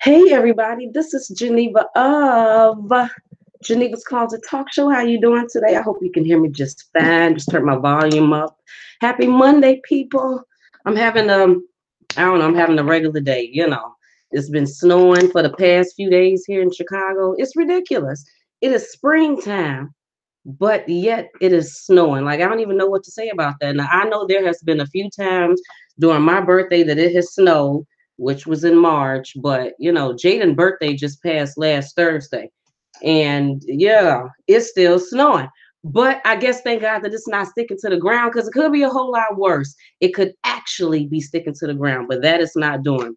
Hey everybody, this is Geneva of Geneva's Closet Talk Show. How you doing today? I hope you can hear me just fine. Just turn my volume up. Happy Monday, people. I'm having I don't know, I'm having a regular day, you know. It's been snowing for the past few days here in Chicago. It's ridiculous. It is springtime, but yet it is snowing. Like I don't even know what to say about that. Now I know there has been a few times during my birthday that it has snowed, which was in March, but you know, Jaden's birthday just passed last Thursday. And yeah, it's still snowing. But I guess thank God that it's not sticking to the ground because it could be a whole lot worse. It could actually be sticking to the ground, but that is not doing.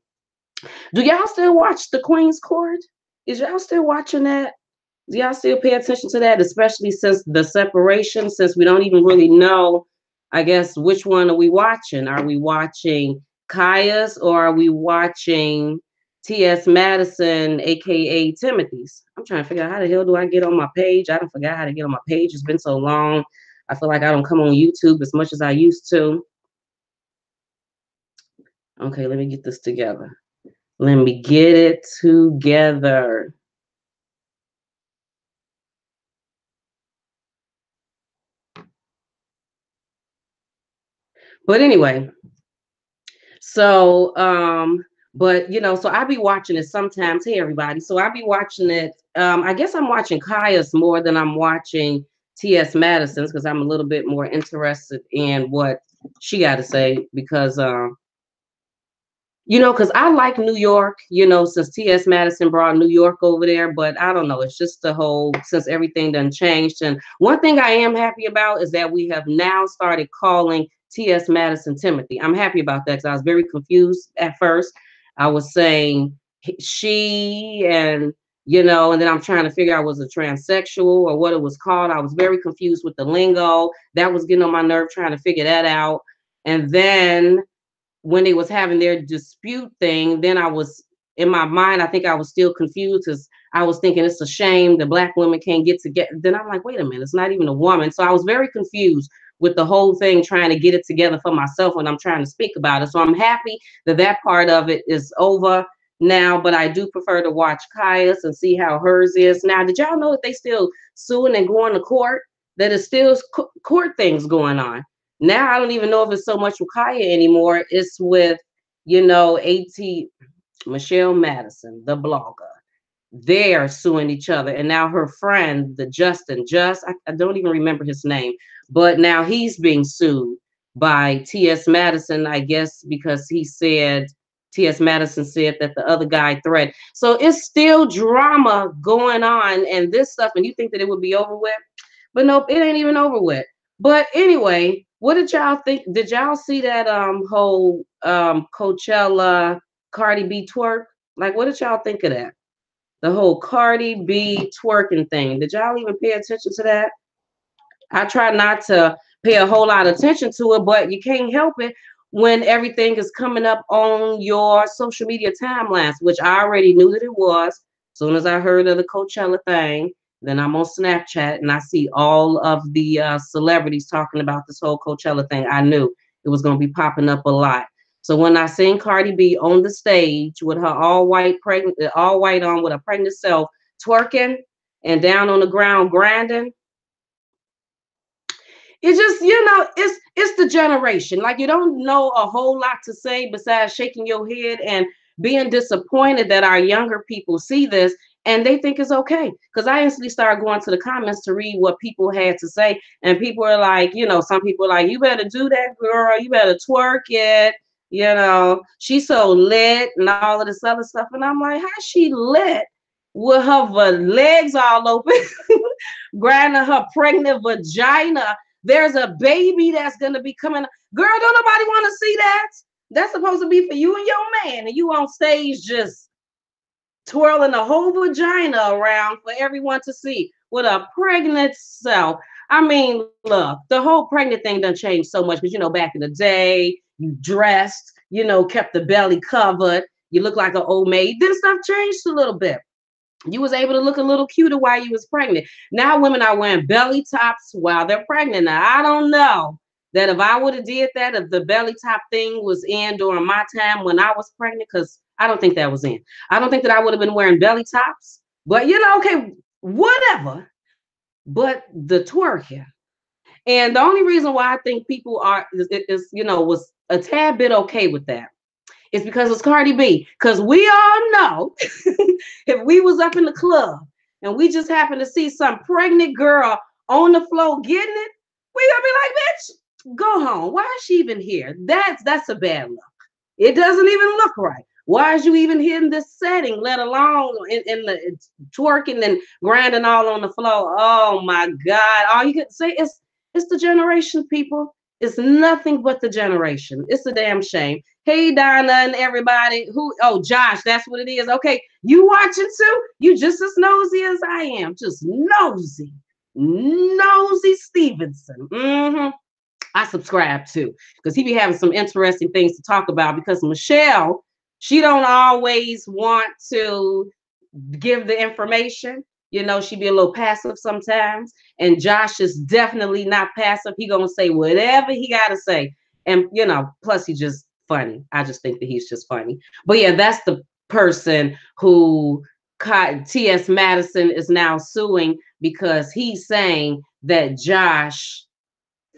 Do y'all still watch the Queen's Court? Is y'all still watching that? Do y'all still pay attention to that, especially since the separation, since we don't even really know, I guess, which one are we watching? Are we watching Kaya's or are we watching T.S. Madison, aka Timothy's? I'm trying to figure out how the hell do I get on my page. I don't forgot how to get on my page. It's been so long. I feel like I don't come on YouTube as much as I used to. Okay, let me get this together. Let me get it together. But anyway, so, but you know, so I be watching it sometimes. Hey, everybody. So I be watching it. I guess I'm watching Kaya's more than I'm watching T.S. Madison's because I'm a little bit more interested in what she got to say because, you know, because I like New York, you know, since T.S. Madison brought New York over there, but I don't know. It's just the whole, since everything done changed. And one thing I am happy about is that we have now started calling T.S. Madison Timothy. I'm happy about that because I was very confused at first. I was saying she and, you know, and then I'm trying to figure out was it transsexual or what it was called. I was very confused with the lingo. That was getting on my nerve trying to figure that out. And then when they was having their dispute thing, then I was in my mind, I think I was still confused because I was thinking it's a shame the black women can't get together. Then I'm like, wait a minute, it's not even a woman. So I was very confused with the whole thing, trying to get it together for myself when I'm trying to speak about it. So I'm happy that that part of it is over now, but I do prefer to watch Kaya's and see how hers is. Now, did y'all know that they still suing and going to court? That is still court things going on. Now I don't even know if it's so much with Kaya anymore. It's with, you know, AT Michelle Madison, the blogger. They're suing each other. And now her friend, the Justin Just, I don't even remember his name, but now he's being sued by T.S. Madison, I guess, because he said, T.S. Madison said that the other guy threatened. So it's still drama going on and this stuff, and you think that it would be over with? But nope, it ain't even over with. But anyway, what did y'all think? Did y'all see that whole Coachella Cardi B twerk? Like, what did y'all think of that? The whole Cardi B twerking thing. Did y'all even pay attention to that? I try not to pay a whole lot of attention to it, but you can't help it when everything is coming up on your social media timelines, which I already knew that it was. As soon as I heard of the Coachella thing, then I'm on Snapchat and I see all of the celebrities talking about this whole Coachella thing. I knew it was going to be popping up a lot. So when I seen Cardi B on the stage with her all white on with a pregnant self twerking and down on the ground grinding, it's just, you know, it's the generation. Like you don't know a whole lot to say besides shaking your head and being disappointed that our younger people see this and they think it's okay. Because I instantly started going to the comments to read what people had to say, and people are like, you know, some people are like, you better do that, girl. You better twerk it. You know, she's so lit and all of this other stuff. And I'm like, how she lit with her legs all open, grinding her pregnant vagina? There's a baby that's gonna be coming. Girl, don't nobody want to see that. That's supposed to be for you and your man, and you on stage just twirling the whole vagina around for everyone to see with a pregnant self. I mean, look, the whole pregnant thing done changed so much because you know, back in the day, you dressed, you know, kept the belly covered, you look like an old maid. Then stuff changed a little bit. You was able to look a little cuter while you was pregnant. Now women are wearing belly tops while they're pregnant. Now I don't know that if I would have did that, if the belly top thing was in during my time when I was pregnant, because I don't think that was in. I don't think that I would have been wearing belly tops. But you know, okay, whatever. But the twerking. And the only reason why I think people is you know, was a tad bit okay with that is because it's Cardi B. Because we all know if we was up in the club and we just happened to see some pregnant girl on the floor getting it, we gonna be like, bitch, go home. Why is she even here? That's a bad look. It doesn't even look right. Why is you even here in this setting, let alone in the twerking and grinding all on the floor? Oh my God. All you can say is it's the generation, people. It's nothing but the generation. It's a damn shame. Hey, Donna and everybody. Oh, Josh, that's what it is. Okay, you watching too? You just as nosy as I am. Just nosy. Nosy Stevenson. I subscribe to because he be having some interesting things to talk about because Michelle, she don't always want to give the information. You know, she be a little passive sometimes. And Josh is definitely not passive. He gonna say whatever he gotta say. And you know, plus he's just funny. I just think that he's just funny. But yeah, that's the person who T.S. Madison is now suing because he's saying that Josh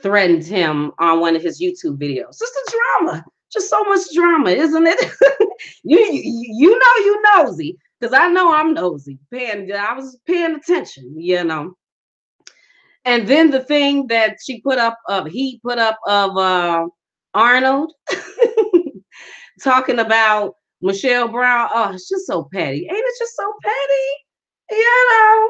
threatened him on one of his YouTube videos. Just the drama, just so much drama, isn't it? you know you nosy because I know I'm nosy. I was paying attention, you know. And then the thing that he put up of Arnold talking about Michelle Brown. Oh, it's just so petty. Ain't it just so petty? You know,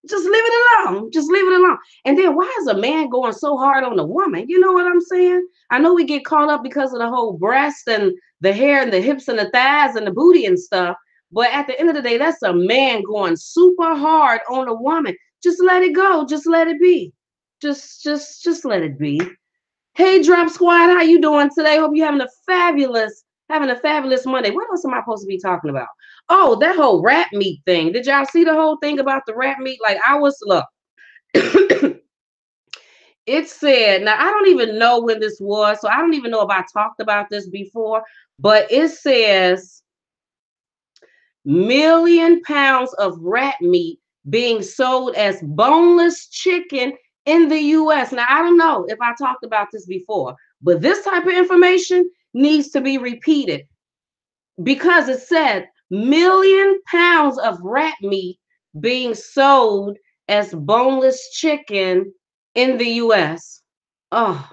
just leave it alone. Just leave it alone. And then why is a man going so hard on a woman? You know what I'm saying? I know we get caught up because of the whole breast and the hair and the hips and the thighs and the booty and stuff. But at the end of the day, that's a man going super hard on a woman. Just let it go. Just let it be. Just let it be. Hey, Drop Squad, how you doing today? Hope you're having a fabulous Monday. What else am I supposed to be talking about? Oh, that whole rat meat thing. Did y'all see the whole thing about the rat meat? Like I was look. It said, now I don't even know when this was, so I don't even know if I talked about this before, but it says million pounds of rat meat being sold as boneless chicken in the US. Now, I don't know if I talked about this before, but this type of information needs to be repeated because it said million pounds of rat meat being sold as boneless chicken in the US. Oh,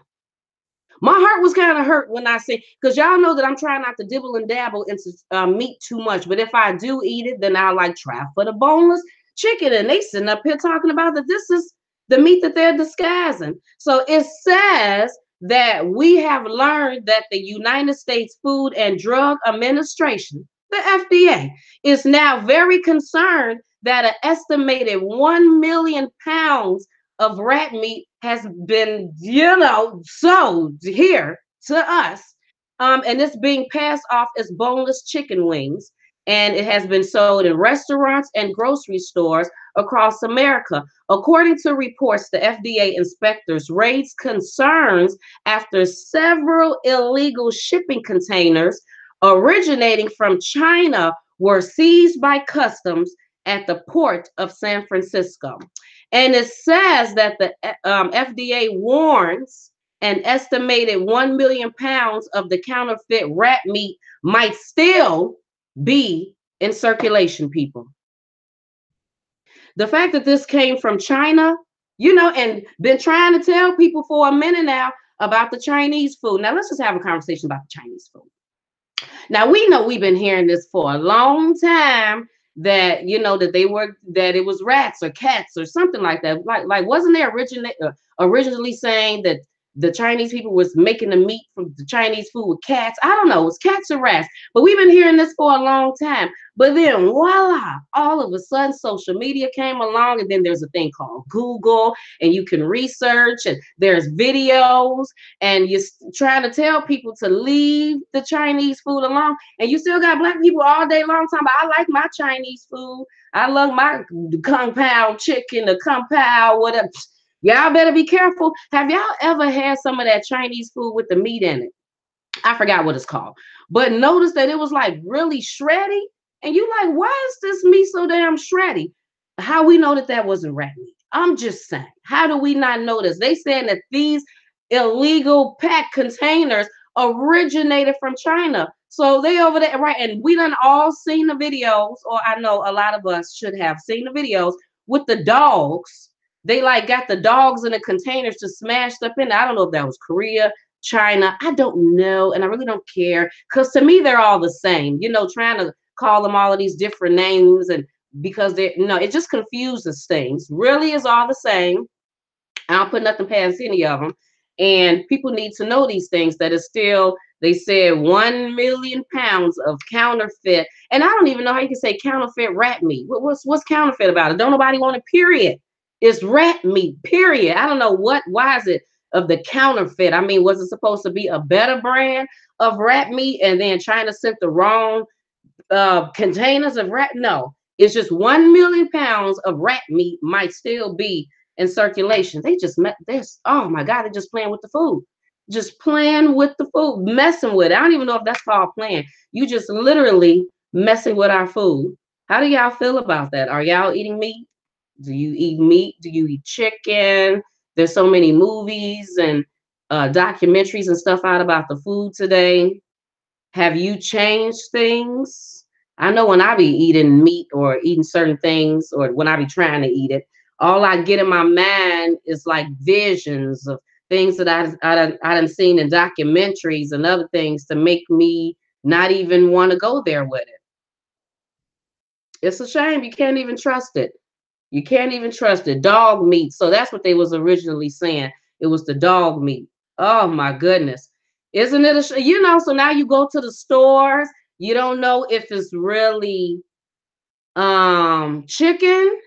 my heart was kind of hurt when I say, because y'all know that I'm trying not to dibble and dabble into meat too much. But if I do eat it, then I'll like try for the boneless chicken. And they sitting up here talking about that this is the meat that they're disguising. So it says that we have learned that the United States Food and Drug Administration, the FDA, is now very concerned that an estimated 1 million pounds of rat meat has been, you know, sold here to us. And it's being passed off as boneless chicken wings. And it has been sold in restaurants and grocery stores across America. According to reports, the FDA inspectors raised concerns after several illegal shipping containers originating from China were seized by customs at the port of San Francisco. And it says that the FDA warns an estimated 1 million pounds of the counterfeit rat meat might still be in circulation, people. The fact that this came from China, you know, and been trying to tell people for a minute now about the Chinese food. Now, let's just have a conversation about the Chinese food. Now, we know we've been hearing this for a long time that, you know, that it was rats or cats or something like that. Like wasn't there originally saying that the Chinese people was making the meat from the Chinese food with cats? I don't know, it's cats or rats, but we've been hearing this for a long time. But then voila, all of a sudden social media came along, and then there's a thing called Google, and you can research, and there's videos, and you're trying to tell people to leave the Chinese food alone, and you still got black people all day long talking about, I like my Chinese food, I love my kung pao chicken, the kung pao, whatever. Y'all better be careful. Have y'all ever had some of that Chinese food with the meat in it? I forgot what it's called. but notice that it was like really shreddy. And you like, why is this meat so damn shreddy? How we know that that wasn't rat meat? I'm just saying, how do we not know this? They saying that these illegal pack containers originated from China. So they over there, right? And we done all seen the videos, or I know a lot of us should have seen the videos with the dogs. They like got the dogs in the containers just smashed up in. I don't know if that was Korea, China. I don't know, and I really don't care because to me they're all the same. You know, trying to call them all of these different names and because they no, it just confuses things. Really is all the same. I don't put nothing past any of them. And people need to know these things that is still, they said 1 million pounds of counterfeit. And I don't even know how you can say counterfeit rat meat. What's counterfeit about it? Don't nobody want it, period. It's rat meat, period. I don't know why is it of the counterfeit? I mean, was it supposed to be a better brand of rat meat and then China sent the wrong containers of rat? No, it's just 1 million pounds of rat meat might still be in circulation. They just met this. Oh my God, they're just playing with the food. Just playing with the food, messing with it. I don't even know if that's called playing. You just literally messing with our food. How do y'all feel about that? Are y'all eating meat? Do you eat meat? Do you eat chicken? There's so many movies and documentaries and stuff out about the food today. Have you changed things? I know when I be eating meat or eating certain things, or when I be trying to eat it, all I get in my mind is like visions of things that I done seen in documentaries and other things to make me not even want to go there with it. It's a shame. You can't even trust it. You can't even trust it. Dog meat. So that's what they was originally saying. It was the dog meat. Oh my goodness. Isn't it you know, so now you go to the stores, you don't know if it's really chicken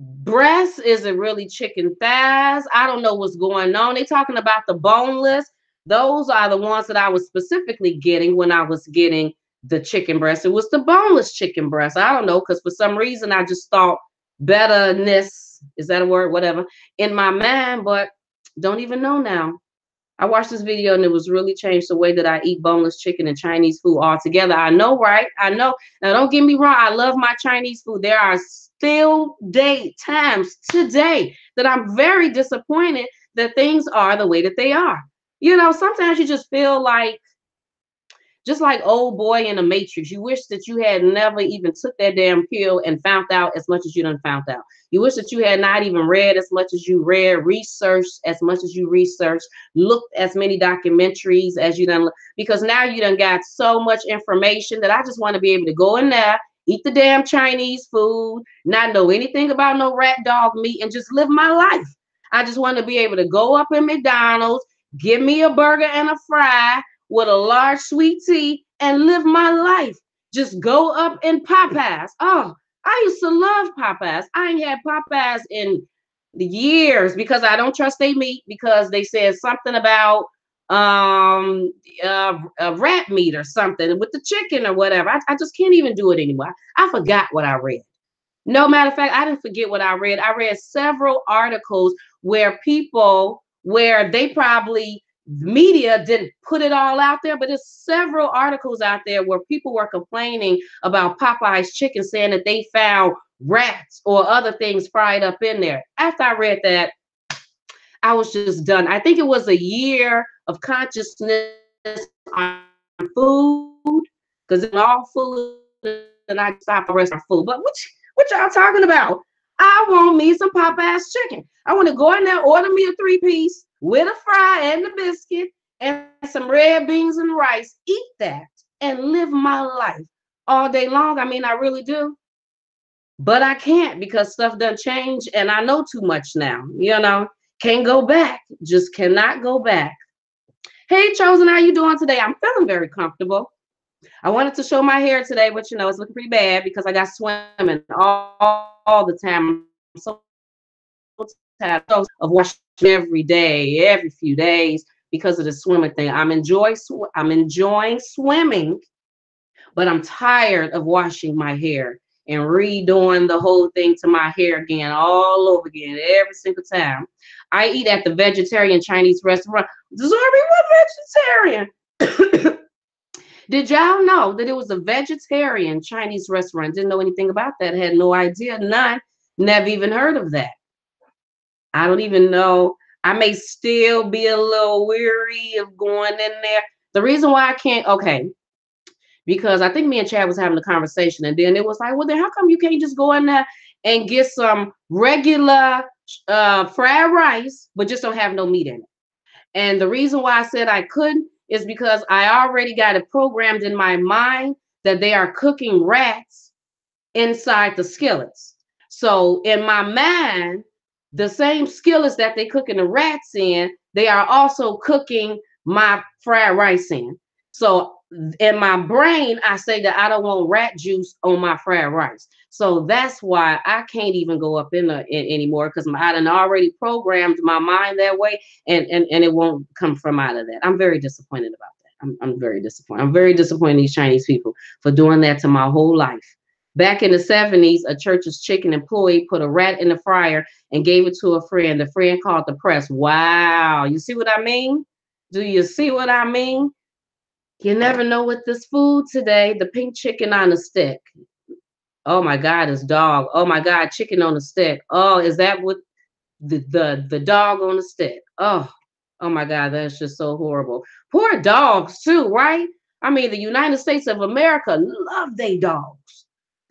breast, is it really chicken thighs? I don't know what's going on. They talking about the boneless. Those are the ones that I was specifically getting when I was getting the chicken breast. It was the boneless chicken breast. I don't know, because for some reason I just thought betterness, is that a word? Whatever, in my mind, but don't even know now. I watched this video and it was really changed the way that I eat boneless chicken and Chinese food altogether. I know, right? I know. Now, don't get me wrong. I love my Chinese food. There are still times today that I'm very disappointed that things are the way that they are. You know, sometimes you just feel like, just like old boy in the Matrix, you wish that you had never even took that damn pill and found out as much as you done found out. You wish that you had not even read as much as you read, researched as much as you researched, looked as many documentaries as you done, because now you done got so much information that I just want to be able to go in there, eat the damn Chinese food, not know anything about no rat dog meat, and just live my life. I just want to be able to go up in McDonald's, give me a burger and a fry with a large sweet tea and live my life. Just go up in Popeyes. Oh, I used to love Popeyes. I ain't had Popeyes in years because I don't trust they meat, because they said something about rat meat or something with the chicken or whatever. I just can't even do it anymore. I forgot what I read. No, matter of fact, I didn't forget what I read. I read several articles where they probably, media didn't put it all out there, but there's several articles out there where people were complaining about Popeye's chicken, saying that they found rats or other things fried up in there. After I read that, I was just done. I think it was a year of consciousness on food, because in all food, and I stopped the rest of food. But what y'all talking about? I want me some Popeye's chicken. I want to go in there, order me a 3-piece with a fry and a biscuit and some red beans and rice. Eat that and live my life all day long. I mean, I really do. But I can't, because stuff done change and I know too much now. You know, can't go back. Just cannot go back. Hey, Chosen, how you doing today? I'm feeling very comfortable. I wanted to show my hair today, but you know, it's looking pretty bad because I got swimming all the time. I'm so tired of washing every day, every few days because of the swimming thing. I'm enjoying swimming, but I'm tired of washing my hair and redoing the whole thing to my hair again, all over again, every single time. I eat at the vegetarian Chinese restaurant. Zorby, what vegetarian? Did y'all know that it was a vegetarian Chinese restaurant? Didn't know anything about that. Had no idea. None. Never even heard of that. I don't even know. I may still be a little weary of going in there. The reason why I can't, okay, because I think me and Chad was having a conversation, and then it was like, well, then how come you can't just go in there and get some regular fried rice, but just don't have no meat in it? And the reason why I said I couldn't is because I already got it programmed in my mind that they are cooking rats inside the skillets. So in my mind, the same skillets that they cooking the rats in, they are also cooking my fried rice in. So in my brain, I say that I don't want rat juice on my fried rice. So that's why I can't even go up in anymore, because I done already programmed my mind that way, and it won't come from out of that. I'm very disappointed about that. I'm very disappointed. I'm very disappointed in these Chinese people for doing that to my whole life. Back in the 70s, a church's chicken employee put a rat in the fryer and gave it to a friend. The friend called the press. Wow. You see what I mean? Do you see what I mean? You never know with this food today. The pink chicken on a stick. Oh my God, it's dog. Oh my God, chicken on a stick. Oh, is that what the dog on the stick? Oh my God, that's just so horrible. Poor dogs too, right? I mean, the United States of America love they dogs.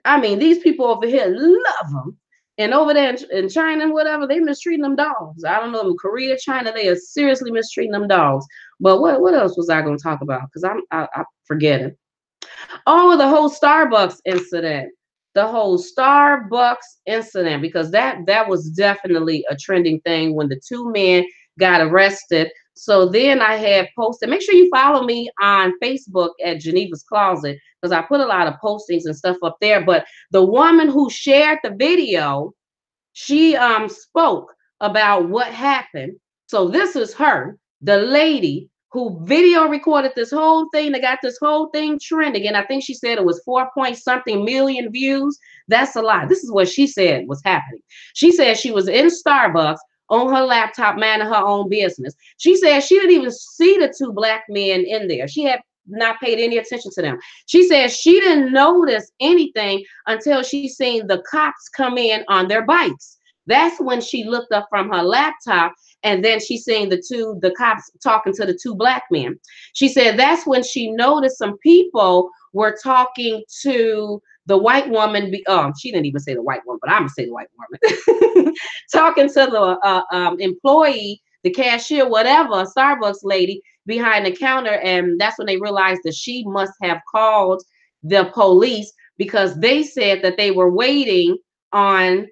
I mean, these people over here love them. And over there in China and whatever, they mistreating them dogs. I don't know, in Korea, China, they are seriously mistreating them dogs. But what else was I going to talk about? Because I forget it. Oh, the whole Starbucks incident. The whole Starbucks incident, because that was definitely a trending thing when the two men got arrested. So then I had posted, make sure you follow me on Facebook at Geneva's Closet, because I put a lot of postings and stuff up there. But the woman who shared the video, she spoke about what happened. So this is her, the lady who video recorded this whole thing that got this whole thing trending. And I think she said it was 4 point something million views. That's a lot. This is what she said was happening. She said she was in Starbucks on her laptop, minding her own business. She said she didn't even see the two black men in there. She had not paid any attention to them. She said she didn't notice anything until she seen the cops come in on their bikes. That's when she looked up from her laptop, and then she seen the cops talking to the two black men. She said that's when she noticed some people were talking to the white woman. She didn't even say the white woman, but I'm gonna say the white woman. Talking to the employee, the cashier, whatever, Starbucks lady behind the counter. And that's when they realized that she must have called the police, because they said that they were waiting on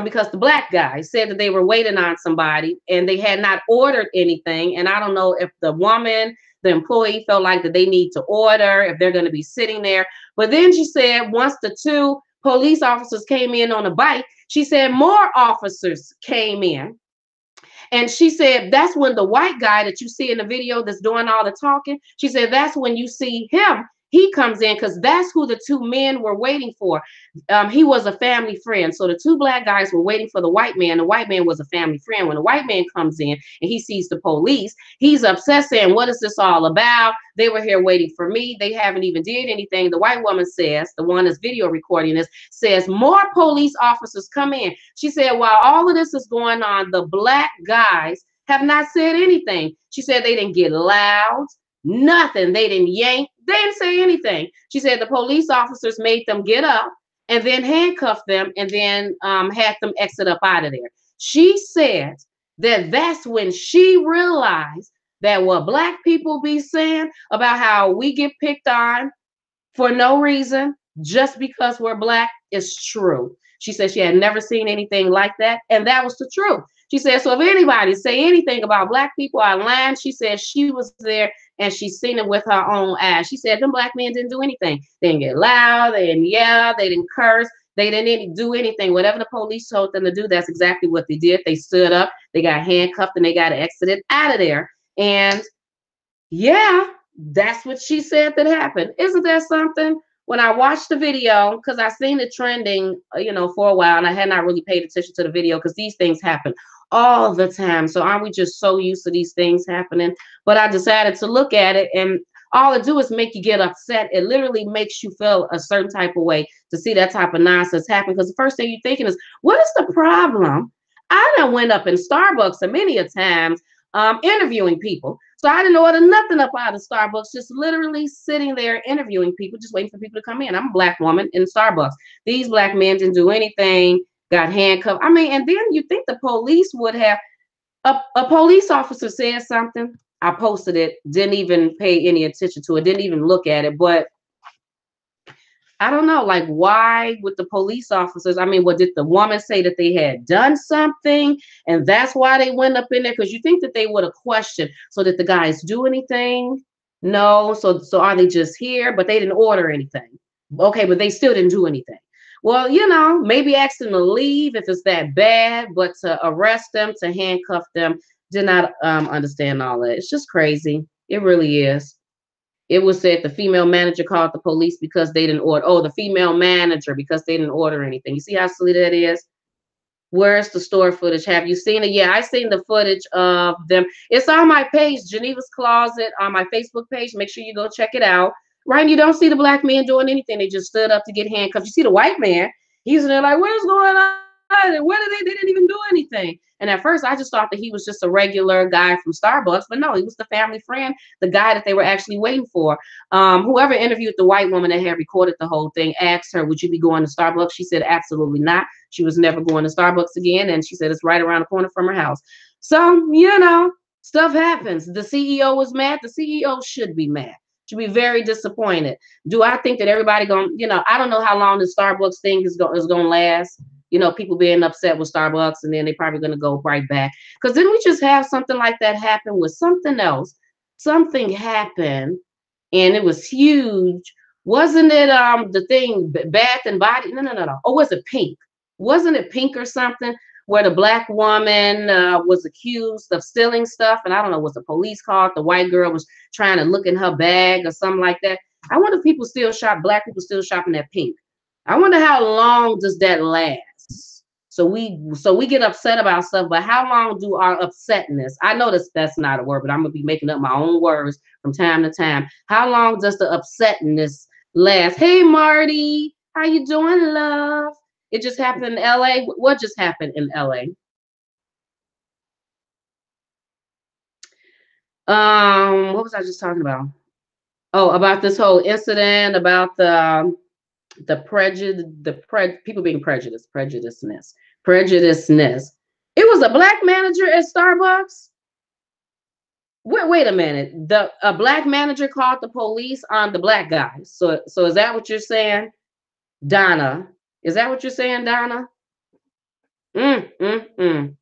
because the black guy said that they were waiting on somebody and they had not ordered anything. And I don't know if the woman, the employee, felt like that they need to order, if they're going to be sitting there. But then she said once the two police officers came in on a bike, she said more officers came in. And she said that's when the white guy that you see in the video that's doing all the talking, she said that's when you see him. He comes in because that's who the two men were waiting for. He was a family friend. So the two black guys were waiting for the white man. The white man was a family friend. When the white man comes in and he sees the police, he's upset, saying, what is this all about? They were here waiting for me. They haven't even did anything. The white woman says, the one that's video recording this, says more police officers come in. She said, while all of this is going on, the black guys have not said anything. She said they didn't get loud. Nothing. They didn't yank. They didn't say anything. She said the police officers made them get up and then handcuffed them and then had them exit up out of there. She said that that's when she realized that what black people be saying about how we get picked on for no reason just because we're black is true. She said she had never seen anything like that, and that was the truth. She said, so if anybody say anything about black people online, she said she was there and she's seen it with her own eyes. She said them black men didn't do anything. They didn't get loud, they didn't yell, they didn't curse, they didn't do anything. Whatever the police told them to do, that's exactly what they did. They stood up, they got handcuffed, and they got exited out of there. And yeah, that's what she said that happened. Isn't that something? When I watched the video, because I seen it trending, for a while, and I had not really paid attention to the video because these things happen all the time. So aren't we just so used to these things happening? But I decided to look at it, and all it do is make you get upset. It literally makes you feel a certain type of way to see that type of nonsense happen. Because the first thing you're thinking is, what is the problem? I done went up in Starbucks a many a times interviewing people. So I didn't order nothing up out of Starbucks, just literally sitting there interviewing people, just waiting for people to come in. I'm a black woman in Starbucks. These black men didn't do anything, got handcuffed. I mean, and then you think the police would have, a police officer said something. I posted it, didn't even pay any attention to it, didn't even look at it. But I don't know, like, why would the police officers? I mean, what did the woman say that they had done something, and that's why they went up in there? Because you think that they would have questioned, so did the guys do anything? No. So are they just here? But they didn't order anything. Okay, but they still didn't do anything. Well, maybe ask them to leave if it's that bad, but to arrest them, to handcuff them, did not understand all that. It's just crazy. It really is. It was said the female manager called the police because they didn't order. Oh, the female manager because they didn't order anything. You see how silly that is? Where's the store footage? Have you seen it? Yeah, I seen the footage of them. It's on my page, Geneva's Closet, on my Facebook page. Make sure you go check it out. Right? And you don't see the black man doing anything. They just stood up to get handcuffed. You see the white man. He's in there like, what is going on? And what are they? They didn't even do anything. And at first, I just thought that he was just a regular guy from Starbucks, but no, he was the family friend, the guy that they were actually waiting for. Whoever interviewed the white woman that had recorded the whole thing asked her, "Would you be going to Starbucks?" She said, "Absolutely not." She was never going to Starbucks again, and she said it's right around the corner from her house. So stuff happens. The CEO was mad. The CEO should be mad. Should be very disappointed. Do I think that everybody I don't know how long the Starbucks thing is going to last. People being upset with Starbucks, and then they're probably going to go right back. Because didn't we just have something like that happen with something else? Something happened, and it was huge. Wasn't it the thing, Bath and Body? No. Oh, was it Pink? Wasn't it Pink or something? Where the black woman was accused of stealing stuff, and I don't know, was the police called? The white girl was trying to look in her bag or something like that. I wonder if black people still shopping at Pink. I wonder how long does that last? So we get upset about stuff, but how long do our upsetness? I know that's not a word, but I'm gonna be making up my own words from time to time. How long does the upsetness last? Hey Marty, how you doing, love? It just happened in LA. What just happened in LA? What was I just talking about? Oh, about this whole incident about the prejudice, people being prejudiceness. It was a black manager at Starbucks. Wait a minute. A black manager called the police on the black guy. So is that what you're saying, Donna? Is that what you're saying, Donna? Mm, mm, mm.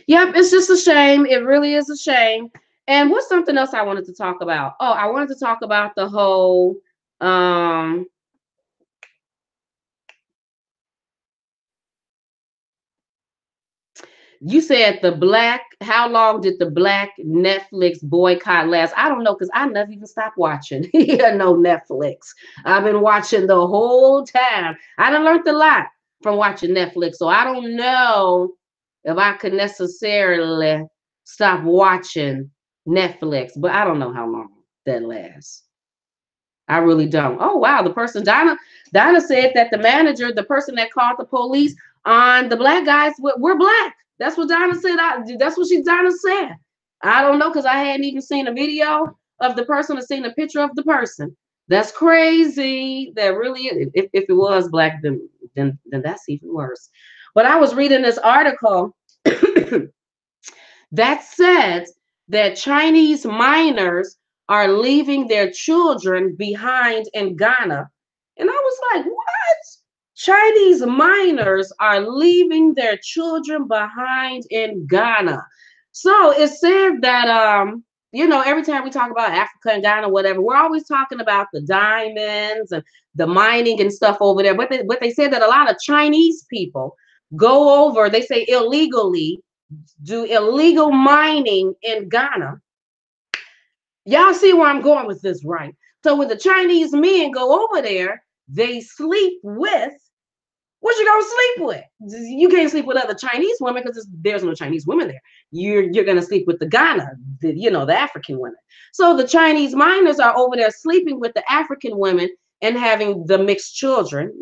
Yep, it's just a shame. It really is a shame. And what's something else I wanted to talk about? Oh, I wanted to talk about the whole you said how long did the black Netflix boycott last? I don't know, because I never even stopped watching. No Netflix. I've been watching the whole time. I done learned a lot from watching Netflix. So I don't know if I could necessarily stop watching Netflix, but I don't know how long that lasts. I really don't. Oh wow, the person Donna said that the person that called the police on the black guys, we're black. That's what Donna said. That's what Donna said. I don't know, because I hadn't even seen a video of the person or seen a picture of the person. That's crazy. That really is. If it was black, then that's even worse. But I was reading this article that said that Chinese minors are leaving their children behind in Ghana. And I was like, what? Chinese minors are leaving their children behind in Ghana. So it said that every time we talk about Africa and Ghana, whatever, we're always talking about the diamonds and the mining and stuff over there. But they said that a lot of Chinese people go over, they say illegally, do illegal mining in Ghana. Y'all see where I'm going with this, right? So when the Chinese men go over there, they sleep with What you gonna sleep with? You can't sleep with other Chinese women because there's no Chinese women there. You're gonna sleep with the Ghana, the African women. So the Chinese minors are over there sleeping with the African women and having the mixed children,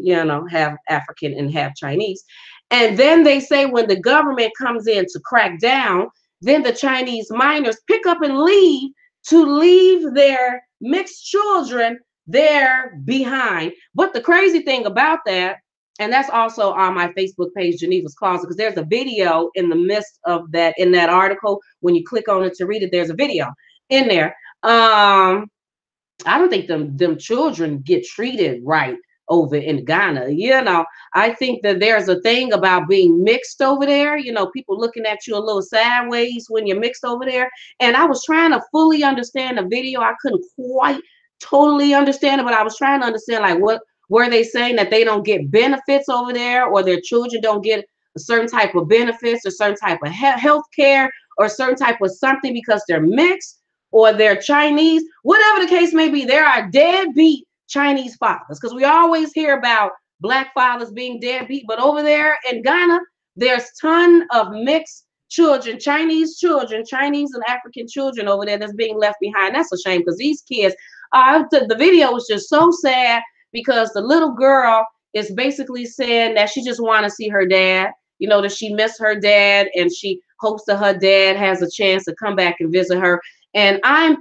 have African and have Chinese. And then they say when the government comes in to crack down, then the Chinese minors pick up and leave to leave their mixed children there behind. But the crazy thing about that, and that's also on my Facebook page, Geneva's Closet, because there's a video in the midst of that, in that article. When you click on it to read it, there's a video in there. I don't think them children get treated right over in Ghana. I think that there's a thing about being mixed over there. People looking at you a little sideways when you're mixed over there. And I was trying to fully understand the video. I couldn't quite totally understand it, but I was trying to understand, like, what were they saying, that they don't get benefits over there, or their children don't get a certain type of benefits, or certain type of health care, or certain type of something because they're mixed, or they're Chinese, whatever the case may be. There are deadbeat Chinese fathers, because we always hear about Black fathers being deadbeat, but over there in Ghana, there's ton of mixed children, Chinese and African children over there that's being left behind. That's a shame, because these kids, the video was just so sad, because the little girl is basically saying that she just want to see her dad, that she missed her dad, and she hopes that her dad has a chance to come back and visit her. And I'm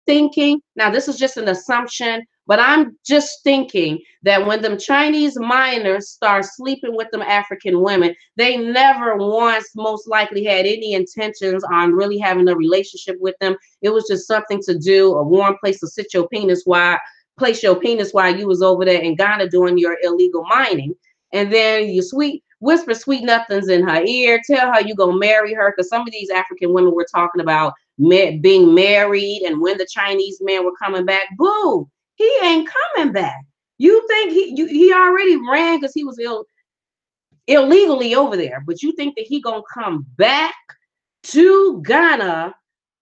thinking, now this is just an assumption, but I'm just thinking that when them Chinese minors start sleeping with them African women, they never once most likely had any intentions on really having a relationship with them. It was just something to do, a warm place to sit your penis place your penis while you was over there in Ghana doing your illegal mining. And then you whisper sweet nothings in her ear, tell her you gonna marry her, because some of these African women we're talking about being married, and when the Chinese men were coming back, boo, he ain't coming back. You think he already ran because he was illegally over there, but you think that he gonna come back to Ghana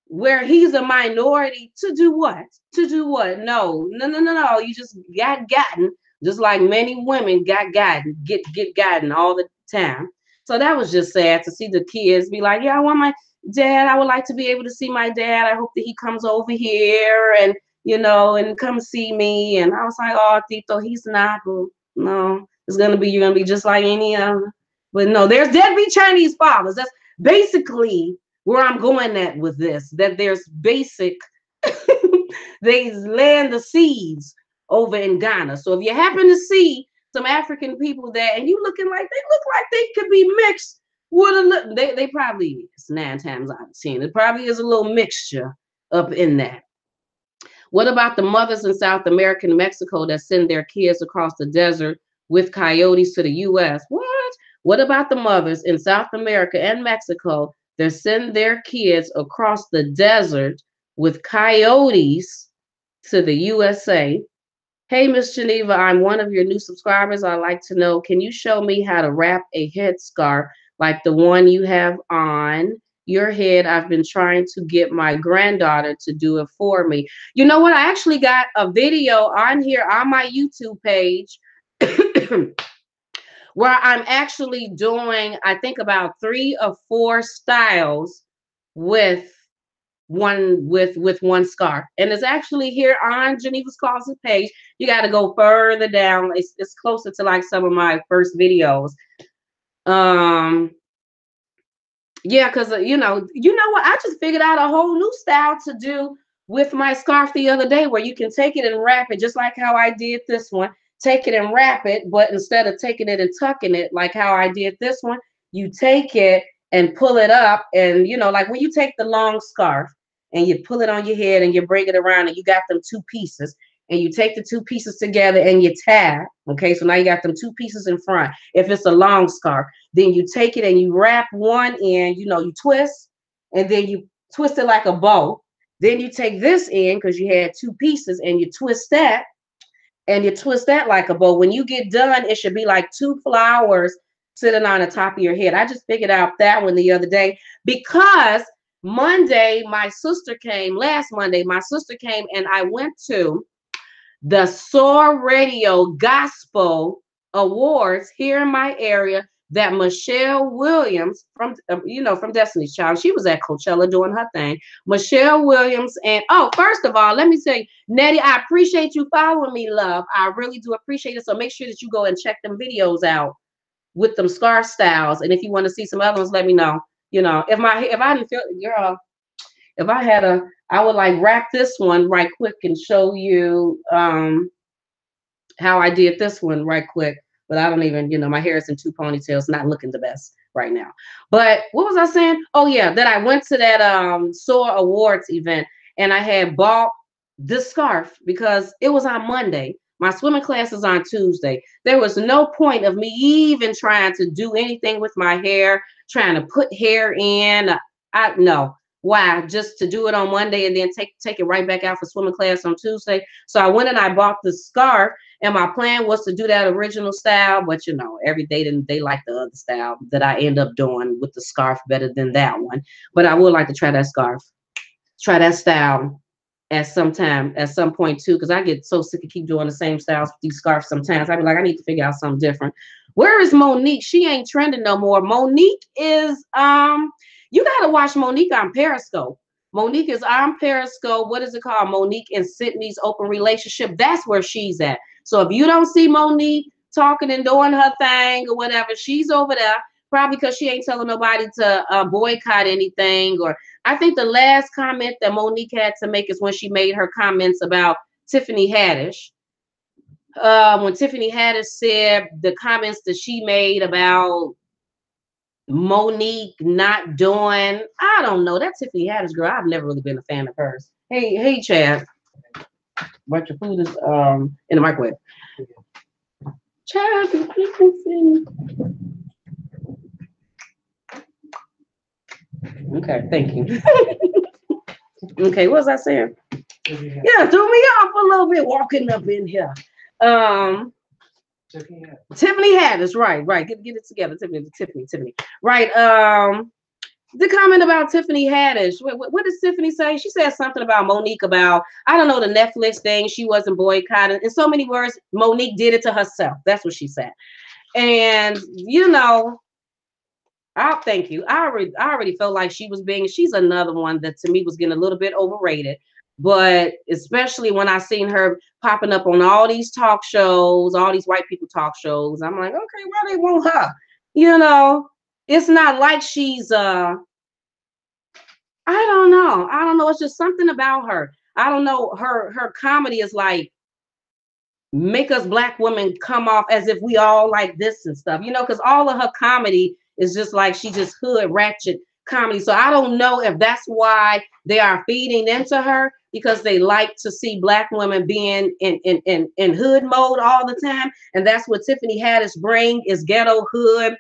where he's a minority to do what? To do what? No. You just got gotten, just like many women get gotten all the time. So that was just sad to see the kids be like, yeah, I want my dad. I would like to be able to see my dad. I hope that he comes over here and and come see me. And I was like, oh, Tito, he's not. No, you're gonna be just like any other. But no, there's deadbeat Chinese fathers. That's basically where I'm going at with this, that there's basic, they land the seeds over in Ghana. So if you happen to see some African people there and you look like they could be mixed with a little, they probably is 9 times out of 10. It probably is a little mixture up in that. What about the mothers in South America and Mexico that send their kids across the desert with coyotes to the US? What about the mothers in South America and Mexico that send their kids across the desert with coyotes to the USA? Hey, Miss Geneva, I'm one of your new subscribers. I'd like to know, can you show me how to wrap a headscarf like the one you have on your head? I've been trying to get my granddaughter to do it for me. You know what? I actually got a video on here on my YouTube page where I'm actually doing, I think, about 3 or 4 styles with one scarf. And it's actually here on Geneva's Closet page. You got to go further down. It's closer to like some of my first videos. Yeah, because you know what? I just figured out a whole new style to do with my scarf the other day, where you can take it and wrap it just like how I did this one. Take it and wrap it, but instead of taking it and tucking it like how I did this one, you take it and pull it up. And like when you take the long scarf and you pull it on your head and you bring it around and you got them 2 pieces, and you take the 2 pieces together and you tie. Okay, so now you got them 2 pieces in front. If it's a long scarf, then you take it and you wrap one end, you twist, and then you twist it like a bow. Then you take this end, because you had 2 pieces, and you twist that, and you twist that like a bow. When you get done, it should be like 2 flowers sitting on the top of your head. I just figured out that one the other day, because last Monday, my sister came, and I went to the Soar Radio Gospel awards here in my area that Michelle Williams from Destiny's Child, she was at Coachella doing her thing. Michelle Williams and first of all, let me say, Nettie, I appreciate you following me, love. I really do appreciate it. So make sure that you go and check them videos out with them scarf styles. And if you want to see some other ones, let me know. If I didn't feel, girl, if I had I would like wrap this one right quick and show you how I did this one right quick. But I don't even, my hair is in two ponytails, not looking the best right now. But what was I saying? Oh yeah, that I went to that SOAR Awards event and I had bought this scarf because it was on Monday. My swimming class is on Tuesday. There was no point of me even trying to do anything with my hair, trying to put hair in. No. Why? Just to do it on Monday and then take it right back out for swimming class on Tuesday. So I went and I bought the scarf, and my plan was to do that original style, but every day they like the other style that I end up doing with the scarf better than that one. But I would like to try that try that style at some point too, because I get so sick of keep doing the same styles with these scarves sometimes. I be like, I need to figure out something different. Where is Monique? She ain't trending no more. Monique is you gotta watch Monique on Periscope. Monique is on Periscope. What is it called? Monique and Sydney's open relationship. That's where she's at. So if you don't see Monique talking and doing her thing or whatever, she's over there. Probably because she ain't telling nobody to boycott anything. Or I think the last comment that Monique had to make is when she made her comments about Tiffany Haddish. When Tiffany Haddish said the comments that she made about Monique not doing, I don't know, that Tiffany Haddish girl, I've never really been a fan of hers. Hey, Chad, but your food is in the microwave. Chad, okay, thank you. Okay, what was I saying? Yeah, threw me off a little bit walking up in here. Tiffany Haddish, right. Get it together, Tiffany. Right. The comment about Tiffany Haddish. What does Tiffany say? She said something about Monique about, I don't know, the Netflix thing. She wasn't boycotting. In so many words, Monique did it to herself. That's what she said. And I'll thank you. I already felt like she's another one that to me was getting a little bit overrated. But especially when I seen her popping up on all these talk shows, all these white people talk shows, I'm like, okay, why they want her? It's not like she's I don't know. It's just something about her. I don't know. Her comedy is like make us black women come off as if we all like this and stuff, because all of her comedy is just like she just hood ratchet comedy. So I don't know if that's why they are feeding into her, because they like to see black women being in hood mode all the time. And that's what Tiffany Haddish bring is ghetto hood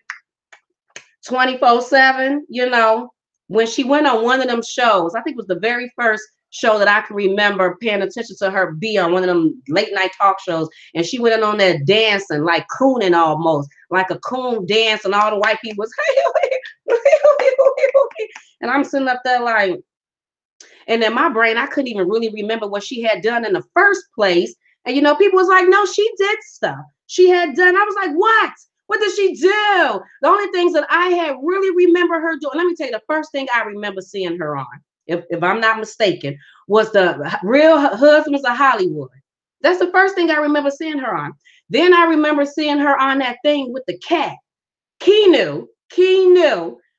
24/7. When she went on one of them shows, I think it was the very first show that I can remember paying attention to her be on one of them late night talk shows, and she went in on there dancing like cooning, almost like a coon dance, and all the white people was and I'm sitting up there like, and in my brain I couldn't even really remember what she had done in the first place. And people was like, no, she did stuff she had done. I was like, what did she do? The only things that I had really remember her doing, let me tell you, the first thing I remember seeing her on, if I'm not mistaken, was the Real Husbands of Hollywood. That's the first thing I remember seeing her on. Then I remember seeing her on that thing with the cat, Keanu.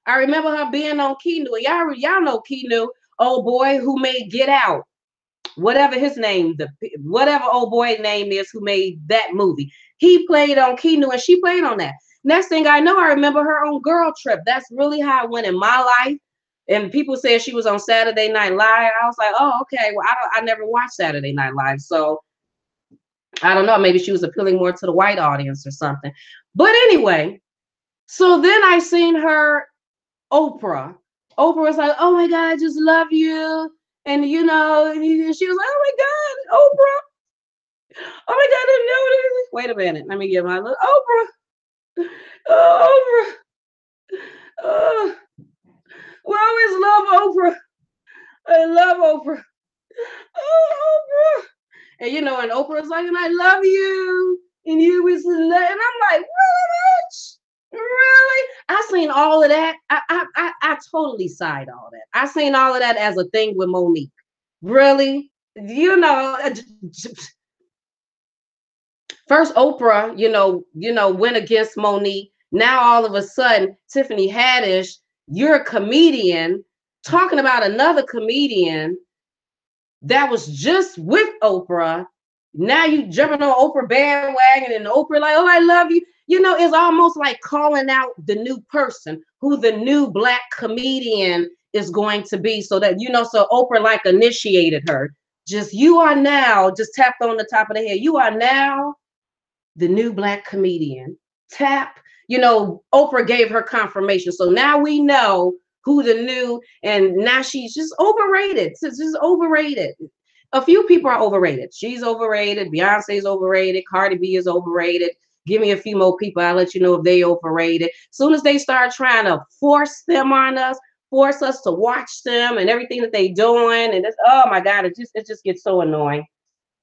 I remember her being on Keanu. Y'all know Keanu, old boy who made Get Out, whatever his name, whatever old boy name is who made that movie. He played on Keanu and she played on that. Next thing I know, I remember her on Girl Trip. That's really how it went in my life. And people said she was on Saturday Night Live. I was like, oh, okay. Well, I never watched Saturday Night Live. So I don't know. Maybe she was appealing more to the white audience or something. But anyway, so then I seen her, Oprah. Oprah was like, oh my God, I just love you. And she was like, oh my God, Oprah. Oh my God, I know this. Wait a minute. Let me get my look. Oprah. Oh, Oprah. Oh, we always love Oprah. I love Oprah. Oh, Oprah. And and Oprah's like, and I love you. and you was and I'm like, really, bitch? Really? I seen all of that. I totally side all that. I seen all of that as a thing with Monique. Really? You know, first Oprah, went against Monique. Now all of a sudden, Tiffany Haddish, you're a comedian talking about another comedian that was just with Oprah. Now you jumping on Oprah bandwagon and Oprah like, oh, I love you. It's almost like calling out the new person who the new Black comedian is going to be. So that, so Oprah like initiated her. Just you are now, just tapped on the top of the head. You are now the new Black comedian. Tap. Oprah gave her confirmation. So now we know who the new, and now she's just overrated. It's just overrated. A few people are overrated. She's overrated. Beyonce's overrated. Cardi B is overrated. Give me a few more people. I'll let you know if they overrated. As soon as they start trying to force them on us, force us to watch them and everything that they doing, and it's, oh my God, it just gets so annoying.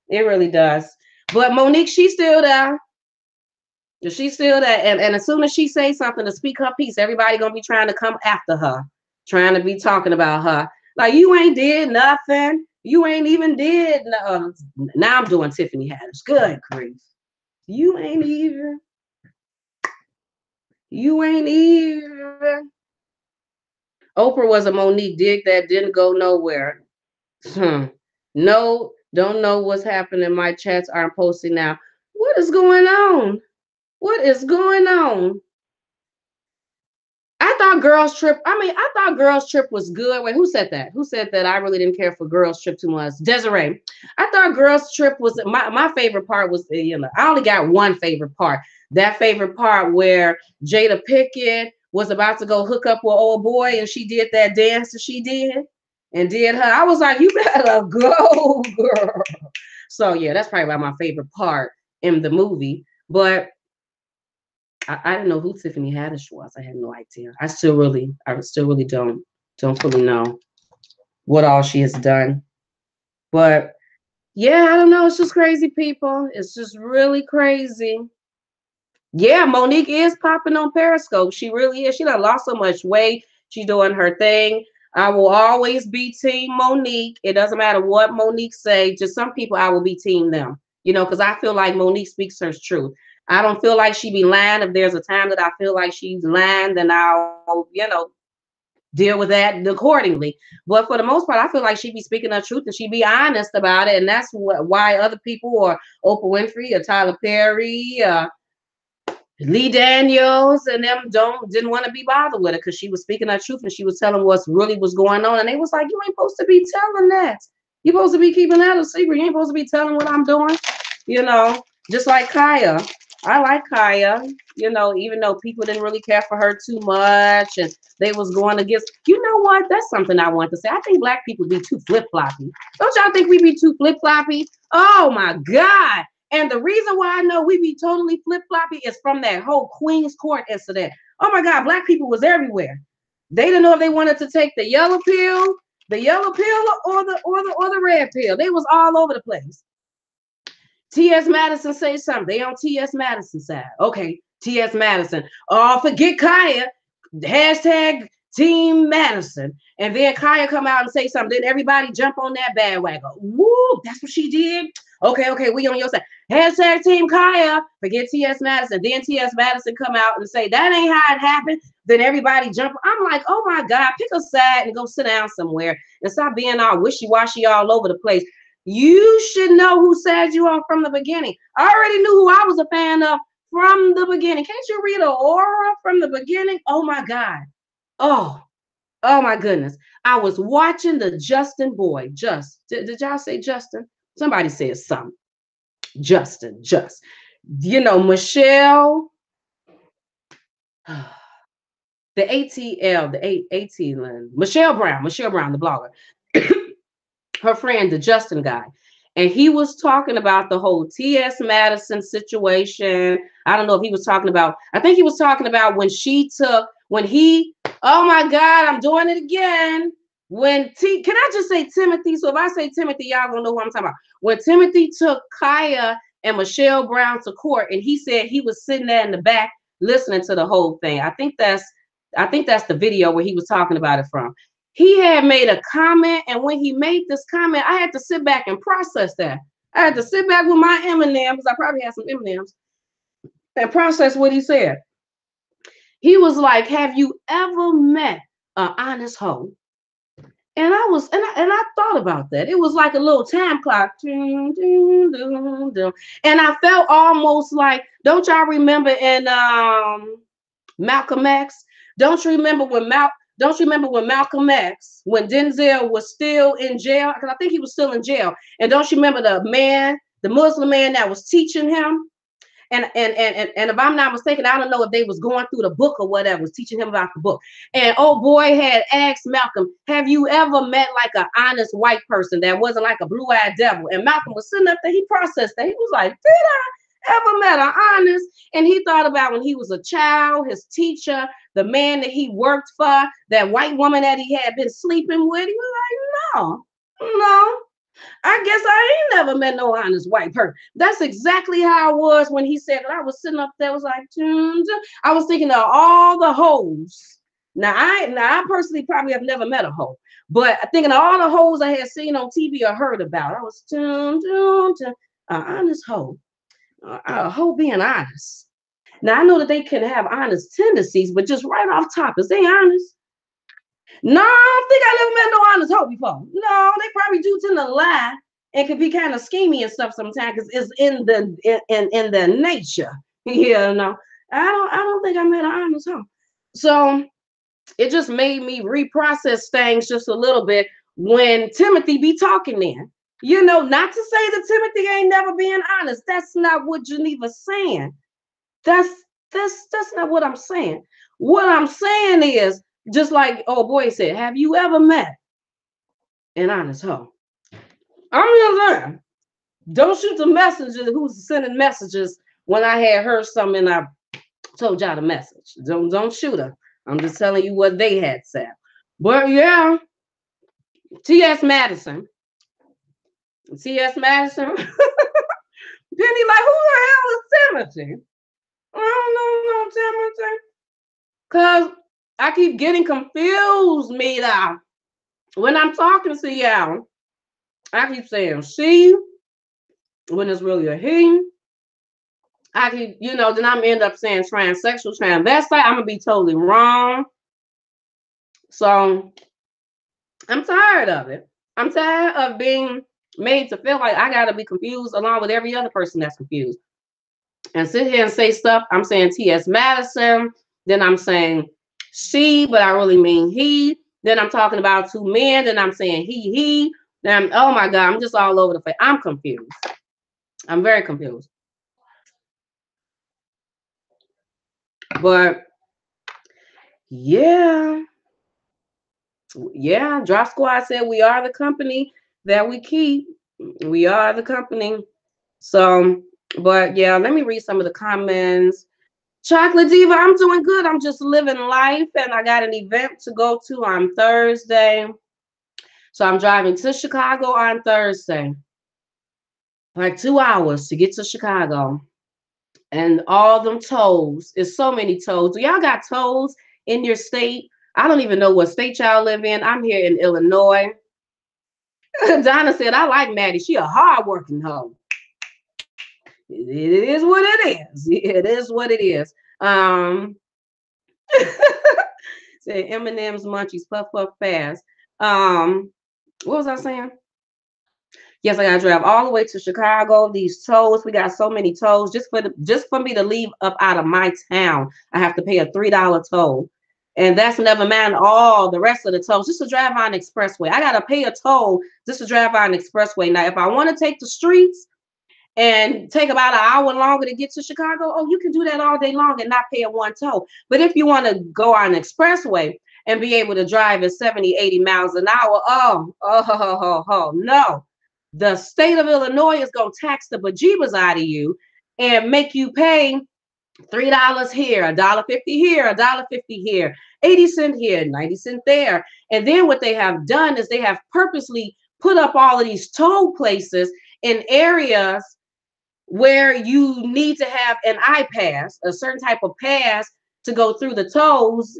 It really does. But Monique, she's still there. She's still there. And as soon as she says something to speak her piece, everybody gonna be trying to come after her, trying to be talking about her. Like, you ain't did nothing. You ain't even did no. Now I'm doing Tiffany Haddish. Good grief. You ain't even. Oprah was a Monique dig that didn't go nowhere. No, don't know what's happening. My chats aren't posting now. What is going on? What is going on? I thought Girls Trip was good. Wait, who said that? Who said that I really didn't care for Girls Trip too much? Desiree. I thought Girls Trip was my favorite part was, I only got one favorite part. That favorite part where Jada Pinkett was about to go hook up with old boy and she did that dance that she did and did her. I was like, you better go, girl. So yeah, that's probably my favorite part in the movie. But I didn't know who Tiffany Haddish was. I had no idea. I still really don't fully know what all she has done. But yeah, I don't know. It's just crazy, people. It's just really crazy. Yeah, Monique is popping on Periscope. She really is. She done lost so much weight. She's doing her thing. I will always be team Monique. It doesn't matter what Monique say. Just some people, I will be team them. Because I feel like Monique speaks her truth. I don't feel like she be lying. If there's a time that I feel like she's lying, then I'll, deal with that accordingly. But for the most part, I feel like she be speaking her truth and she be honest about it. And that's why other people, or Oprah Winfrey or Tyler Perry, Lee Daniels and them didn't want to be bothered with it because she was speaking her truth and she was telling what's really was going on. And they was like, you ain't supposed to be telling that. You're supposed to be keeping that a secret. You ain't supposed to be telling what I'm doing. Just like Kaya. I like Kaya, even though people didn't really care for her too much and they was going against, you know what? That's something I want to say. I think Black people be too flip-floppy. Don't y'all think we be too flip-floppy? Oh my God. And the reason why I know we be totally flip-floppy is from that whole Queen's Court incident. Oh my God, Black people was everywhere. They didn't know if they wanted to take the yellow pill, or the red pill. They was all over the place. T.S. Madison say something. They on T.S. Madison side. Okay, T.S. Madison. Oh, forget Kaya. Hashtag Team Madison. And then Kaya come out and say something. Then everybody jump on that bandwagon. Woo, that's what she did. Okay, we on your side. Hashtag Team Kaya. Forget T.S. Madison. Then T.S. Madison come out and say, that ain't how it happened. Then everybody jump. I'm like, oh my God, pick a side and go sit down somewhere and stop being all wishy-washy all over the place. You should know who side you on from the beginning. I already knew who I was a fan of from the beginning. Can't you read an aura from the beginning? Oh my God. Oh my goodness. I was watching the Justin boy. Did y'all say Justin? Somebody said something. Justin. Michelle. The ATL, the ATL, Michelle Brown, the blogger. Her friend, the Justin guy. And he was talking about the whole T.S. Madison situation. I don't know if he was talking about, I think he was talking about oh my God, I'm doing it again. Can I just say Timothy? So if I say Timothy, y'all gonna know what I'm talking about. When Timothy took Kaya and Michelle Brown to court, and he said he was sitting there in the back listening to the whole thing. I think that's the video where he was talking about it from. He had made a comment, and when he made this comment, I had to sit back and process that. I had to sit back with my M&Ms. I probably had some M&Ms and process what he said. He was like, "Have you ever met an honest hoe?" And I thought about that. It was like a little time clock. Ding, ding, ding, ding. And I felt almost like, don't y'all remember in Malcolm X? Don't you remember when Malcolm X, when Denzel was still in jail? Because I think he was still in jail. And don't you remember the Muslim man that was teaching him? And if I'm not mistaken, I don't know if they was going through the book or whatever, was teaching him about the book. And old boy had asked Malcolm, "Have you ever met like an honest white person that wasn't like a blue-eyed devil?" And Malcolm was sitting up there, he processed that. He was like, "Did I ever met an honest?" And he thought about when he was a child, his teacher, the man that he worked for, that white woman that he had been sleeping with. He was like, no. I guess I ain't never met no honest white person. That's exactly how I was when he said that. I was sitting up there, was like, I was thinking of all the hoes. Now I personally probably have never met a hoe, but thinking of all the hoes I had seen on TV or heard about. I was an honest hoe. A hoe being honest. Now I know that they can have honest tendencies, but just right off top, is they honest? No, I don't think I never met no honest hoe before. No, they probably do tend to lie and could be kind of schemy and stuff sometimes because it's in their nature. You know, I don't think I met an honest hoe. So it just made me reprocess things just a little bit when Timothy be talking then. You know, not to say that Timothy ain't never being honest. That's not what Geneva's saying. That's not what I'm saying. What I'm saying is, just like old boy said, have you ever met an honest hoe? I'm just saying, don't shoot the messenger who's sending messages when I had heard something and I told y'all the message. Don't shoot her. I'm just telling you what they had said. But yeah, T.S. Madison. T.S. Madison. Penny, like, who the hell is Timothy? I don't know, Timothy. Because I keep getting confused, Mita. When I'm talking to y'all, I keep saying she when it's really a he. I keep, then I'm end up saying transsexual, transvestite. I'm gonna be totally wrong. So I'm tired of it. I'm tired of being made to feel like I gotta be confused along with every other person that's confused. And sit here and say stuff. I'm saying T.S. Madison, then I'm saying she, but I really mean he. Then I'm talking about two men, then I'm saying he. Then oh my God, I'm just all over the place. I'm confused. I'm very confused. But yeah, Drop Squad said we are the company that we keep. We are the company. So, but yeah, let me read some of the comments. Chocolate Diva, I'm doing good. I'm just living life, and I got an event to go to on Thursday. So I'm driving to Chicago on Thursday. Like 2 hours to get to Chicago. And all them tolls. It's so many tolls. Do y'all got tolls in your state? I don't even know what state y'all live in. I'm here in Illinois. Donna said, I like Maddie. She a hardworking hoe. It is what it is. It is what it is. Say M&M's munchies puff puff fast. What was I saying? Yes, I gotta drive all the way to Chicago. These tolls, we got so many tolls. Just for me to leave up out of my town, I have to pay a $3 toll. And that's never mind all the rest of the tolls. Just to drive on the expressway. I gotta pay a toll just to drive on the expressway. Now, if I want to take the streets and take about an hour longer to get to Chicago, oh, you can do that all day long and not pay a one toll. But if you want to go on the expressway and be able to drive at 70, 80 miles an hour, no. The state of Illinois is going to tax the bejeebers out of you and make you pay $3 here, $1.50 here, $1.50 here, 80 cents here, 90 cents there. And then what they have done is they have purposely put up all of these toll places in areas where you need to have an iPass, a certain type of pass to go through the tolls,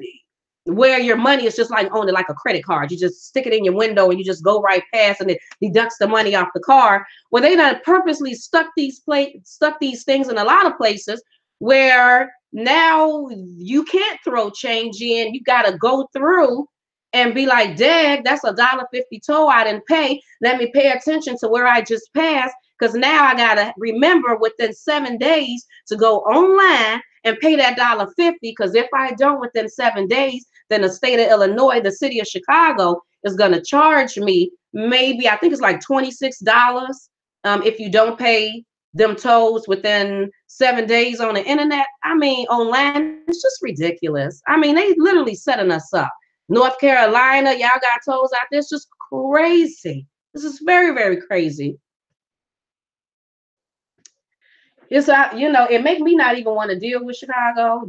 where your money is just like on it like a credit card. You just stick it in your window and you just go right past and it deducts the money off the car. Well, they done purposely stuck these things in a lot of places where now you can't throw change in. You gotta go through and be like, Dad, that's $1.50 toll I didn't pay. Let me pay attention to where I just passed. Because now I gotta remember within 7 days to go online and pay that $1.50. Because if I don't within 7 days, then the state of Illinois, the city of Chicago is gonna charge me maybe, I think it's like $26 if you don't pay them tolls within 7 days on the internet. I mean, online, it's just ridiculous. I mean, they literally setting us up. North Carolina, y'all got tolls out there. It's just crazy. This is very, very crazy. It's it make me not even want to deal with Chicago,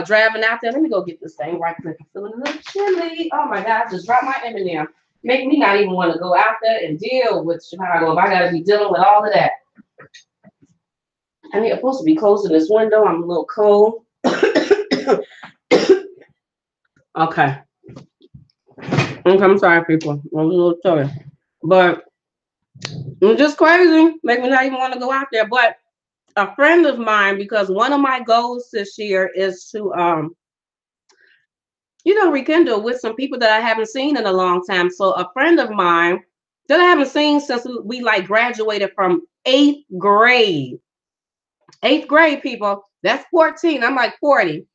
driving out there. Let me go get this thing right quick. I'm feeling a little chilly. Oh my God, I just dropped my M&M. Make me not even want to go out there and deal with Chicago if I got to be dealing with all of that. I'm supposed to be closing this window. I'm a little cold. Okay. I'm sorry, people. I'm a little tired. But it's just crazy. Make me not even want to go out there. But a friend of mine, because one of my goals this year is to rekindle with some people that I haven't seen in a long time. So a friend of mine that I haven't seen since we like graduated from 8th grade. 8th grade, people. That's 14. I'm like 40.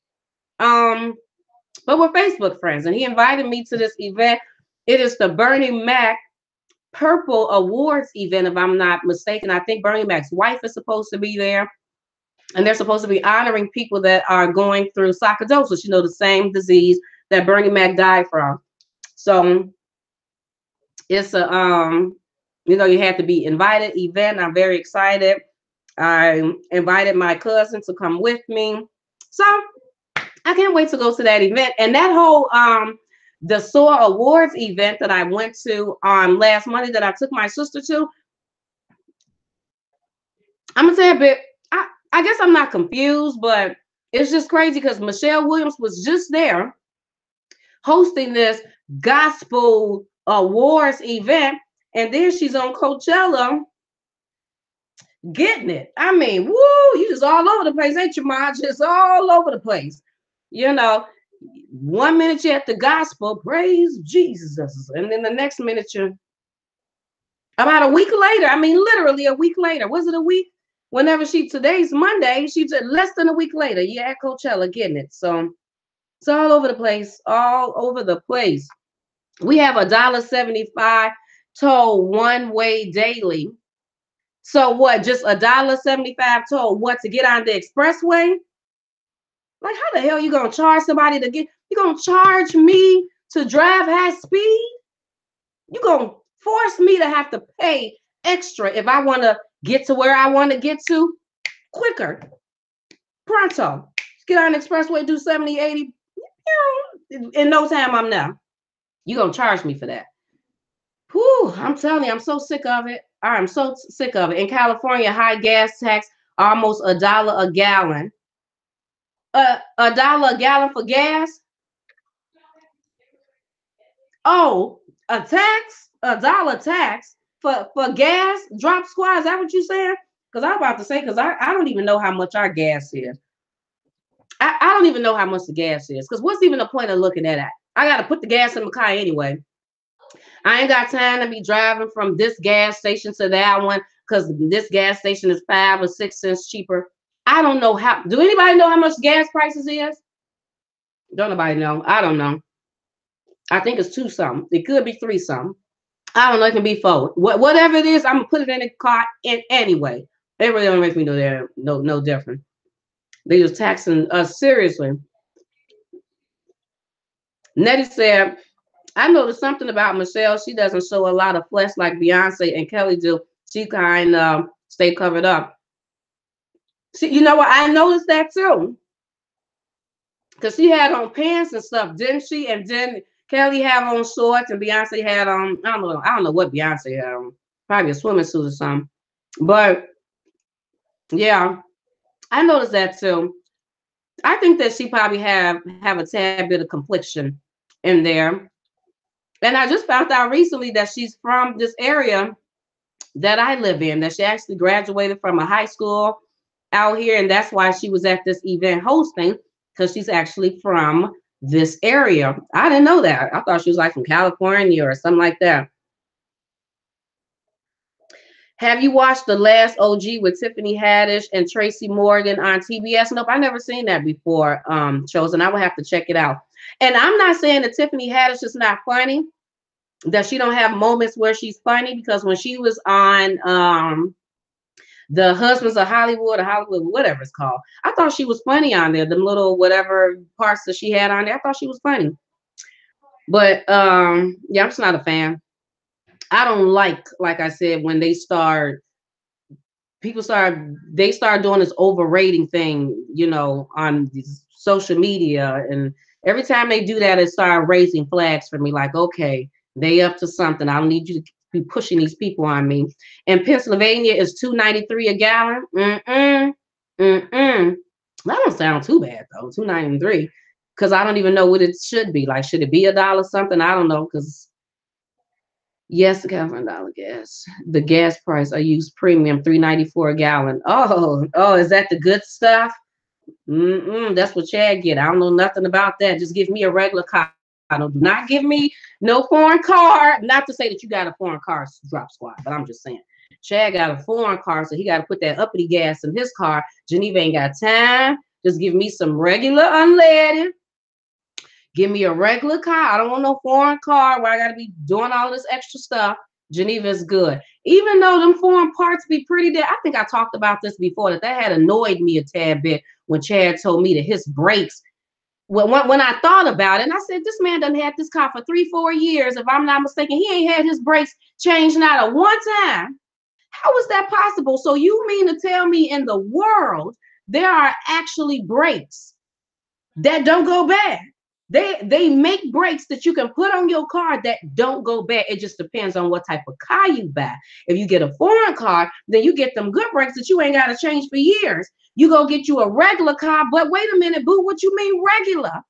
But we're Facebook friends, and he invited me to this event. It is the Bernie Mac Purple Awards event, if I'm not mistaken. I think Bernie Mac's wife is supposed to be there. And they're supposed to be honoring people that are going through sarcoidosis, the same disease that Bernie Mac died from. So it's you have to be invited event. I'm very excited. I invited my cousin to come with me. So I can't wait to go to that event. And that whole the SOAR Awards event that I went to on last Monday that I took my sister to, I'm gonna say a bit. I guess I'm not confused, but it's just crazy because Michelle Williams was just there hosting this gospel awards event, and then she's on Coachella getting it. I mean, woo, you just all over the place, ain't you, Ma? Just all over the place. 1 minute you're at the gospel, praise Jesus, and then the next minute you're about a week later. I mean, literally a week later. Was it a week? Whenever today's Monday, she's less than a week later. You're at Coachella getting it. So it's all over the place. All over the place. We have $1.75 toll one way daily. So what? Just $1.75 toll. What, to get on the expressway? Like, how the hell you gonna charge somebody to get? You gonna charge me to drive high speed? You gonna force me to have to pay extra if I want to get to where I want to get to quicker, pronto. Get on the expressway, do 70, 80. In no time, I'm there. You gonna charge me for that? Whew, I'm telling you, I'm so sick of it. I'm so sick of it. In California, high gas tax, almost $1 a gallon. $1 a gallon for gas? Oh, a tax? $1 tax for gas? Drop squad? Is that what you saying? Because I'm about to say, because I don't even know how much our gas is. I don't even know how much the gas is. Because what's even the point of looking at that? I got to put the gas in my car anyway. I ain't got time to be driving from this gas station to that one because this gas station is 5 or 6 cents cheaper. I don't know how. Do anybody know how much gas prices is? Don't nobody know. I don't know. I think it's 2 something. It could be 3 something. I don't know. It can be 4. Whatever it is, I'm gonna put it in the car anyway. It really don't make me no different. They just taxing us seriously. Nettie said, I noticed something about Michelle. She doesn't show a lot of flesh like Beyonce and Kelly do. She kind of stay covered up. See, you know what? I noticed that too. Because she had on pants and stuff, didn't she? And then Kelly had on shorts and Beyonce had on, I don't know what Beyonce had on. Probably a swimming suit or something. But Yeah, I noticed that too. I think that she probably have a tad bit of complexion in there. And I just found out recently that she's from this area that I live in, that she actually graduated from a high school out here, and that's why she was at this event hosting, because she's actually from this area. I didn't know that. I thought she was like from California or something like that. Have you watched The Last OG with Tiffany Haddish and Tracy Morgan on TBS? Nope, I never seen that before. Chosen. I would have to check it out. And I'm not saying that Tiffany Haddish is not funny, that she don't have moments where she's funny, because when she was on the Husbands of Hollywood or Hollywood, whatever it's called, I thought she was funny on there. Them little whatever parts that she had on there, I thought she was funny. But yeah, I'm just not a fan. I don't like I said, when people start they start doing this overrating thing, on these social media, and every time they do that, it start raising flags for me. Like, okay, they up to something. I don't need you to be pushing these people on me. In Pennsylvania, is 2.93 a gallon. Mm. That don't sound too bad though. 2.93, because I don't even know what it should be. Like, should it be a dollar something? I don't know, because yes, the California dollar gas. The gas price I use premium 3.94 a gallon. Oh, is that the good stuff? That's what Chad get. I don't know nothing about that. Just give me a regular car. Do not give me no foreign car. Not to say that you got a foreign car, drop squad, but I'm just saying. Chad got a foreign car, so he got to put that uppity gas in his car. Geneva ain't got time. Just give me some regular unleaded. Give me a regular car. I don't want no foreign car where I got to be doing all this extra stuff. Geneva is good. Even though them foreign parts be pretty dead. I think I talked about this before, that had annoyed me a tad bit when Chad told me that his brakes, when I thought about it, and I said, this man done had this car for 3-4 years. If I'm not mistaken, he ain't had his brakes changed not a one time. How is that possible? So you mean to tell me in the world there are actually brakes that don't go bad? They make brakes that you can put on your car that don't go bad. It just depends on what type of car you buy. If you get a foreign car, then you get them good brakes that you ain't got to change for years. You go get you a regular car, but wait a minute, boo, what you mean regular?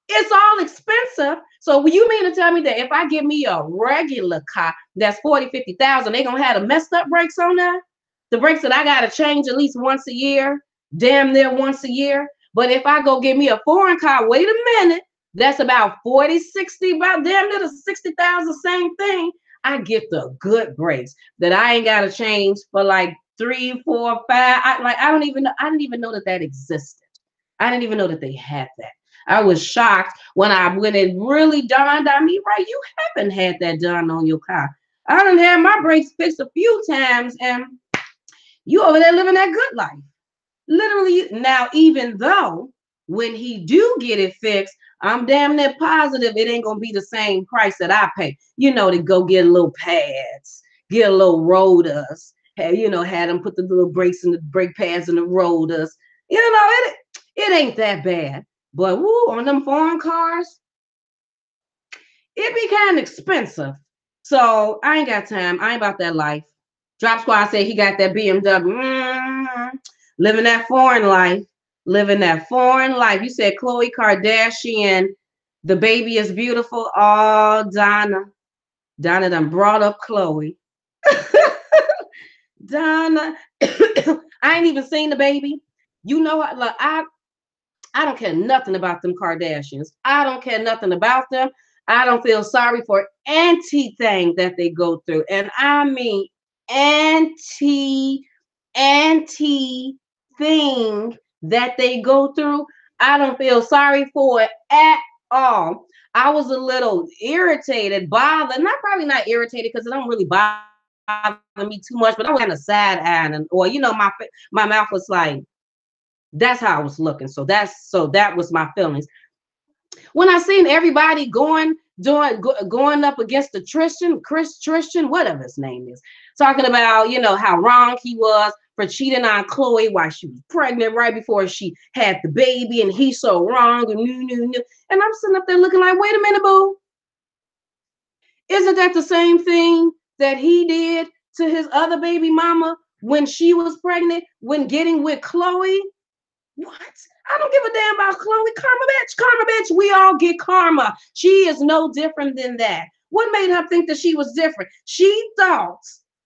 It's all expensive. So you mean to tell me that if I get me a regular car that's 40, 50,000, they gonna have the messed up brakes on there? The brakes that I gotta change at least once a year, damn near once a year. But if I go get me a foreign car, wait a minute, that's about 40, 60, about damn near the 60,000, same thing. I get the good brakes that I ain't gotta change for like 3, 4, 5. I don't even know. I didn't even know that existed. I didn't even know that they had that. I was shocked when it really dawned on me, right? You haven't had that done on your car. I done had my brakes fixed a few times, and you over there living that good life. Literally, now, even though when he do get it fixed, I'm damn near positive it ain't gonna be the same price that I pay. To go get a little pads, get a little rotors, had them put the little brakes and the brake pads and the rotors. It ain't that bad. But woo, on them foreign cars, it be kind of expensive. So I ain't got time. I ain't about that life. Drop Squad said he got that BMW. Living that foreign life. Living that foreign life. You said Khloe Kardashian, the baby is beautiful. Oh, Donna. Donna done brought up Khloe. Donna. I ain't even seen the baby. You know what? Look, I don't care nothing about them Kardashians. I don't care nothing about them. I don't feel sorry for anything that they go through. And I mean anti thing that they go through. I don't feel sorry for it at all. I was a little irritated, bothered. Not probably not irritated because it don't really bother me too much, but I was kind of side eyeing, my mouth was like, that's how I was looking. So that was my feelings. When I seen everybody going up against the Tristan, whatever his name is, talking about, how wrong he was for cheating on Khloe while she was pregnant right before she had the baby, and he's so wrong, and and I'm sitting up there looking like, wait a minute, boo. Isn't that the same thing that he did to his other baby mama when she was pregnant, when getting with Chloe. What? I don't give a damn about Chloe. Karma bitch. We all get karma. She is no different than that. What made her think that she was different? She thought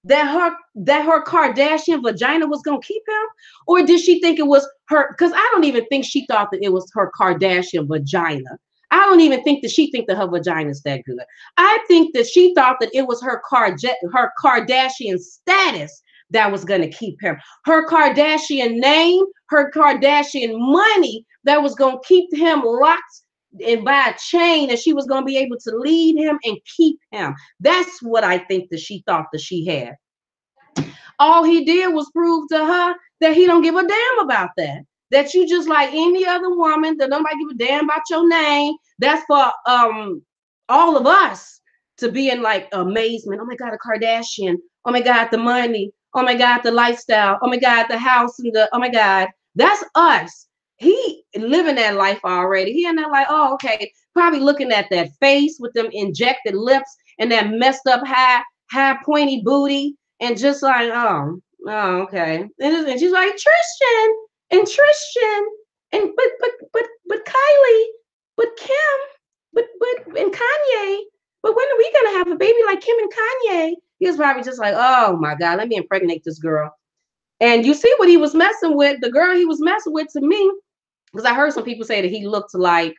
that her Kardashian vagina was gonna keep him, or did she think it was her? Because I don't even think she thought that it was her Kardashian vagina. I don't even think that she think that her vagina is that good. I think that she thought that it was her Kardashian status that was going to keep him. Her Kardashian name, her Kardashian money that was going to keep him locked and by a chain, and she was going to be able to lead him and keep him. That's what I think that she thought that she had. All he did was prove to her that he don't give a damn about that. That you just like any other woman, that nobody give a damn about your name. That's for all of us to be in like amazement. Oh my God, a Kardashian. Oh my God, the money. Oh my God, the lifestyle. Oh my God, the house and the, oh my God. That's us. He living that life already. He in that like, oh, okay. Probably looking at that face with them injected lips and that messed up high pointy booty. And just like, oh, okay. And she's like, Tristan, and but Kylie, but Kim, but and Kanye. But when are we gonna have a baby like Kim and Kanye? He was probably just like, oh my God, let me impregnate this girl. And you see what he was messing with, the girl he was messing with to me, because I heard some people say that he looked like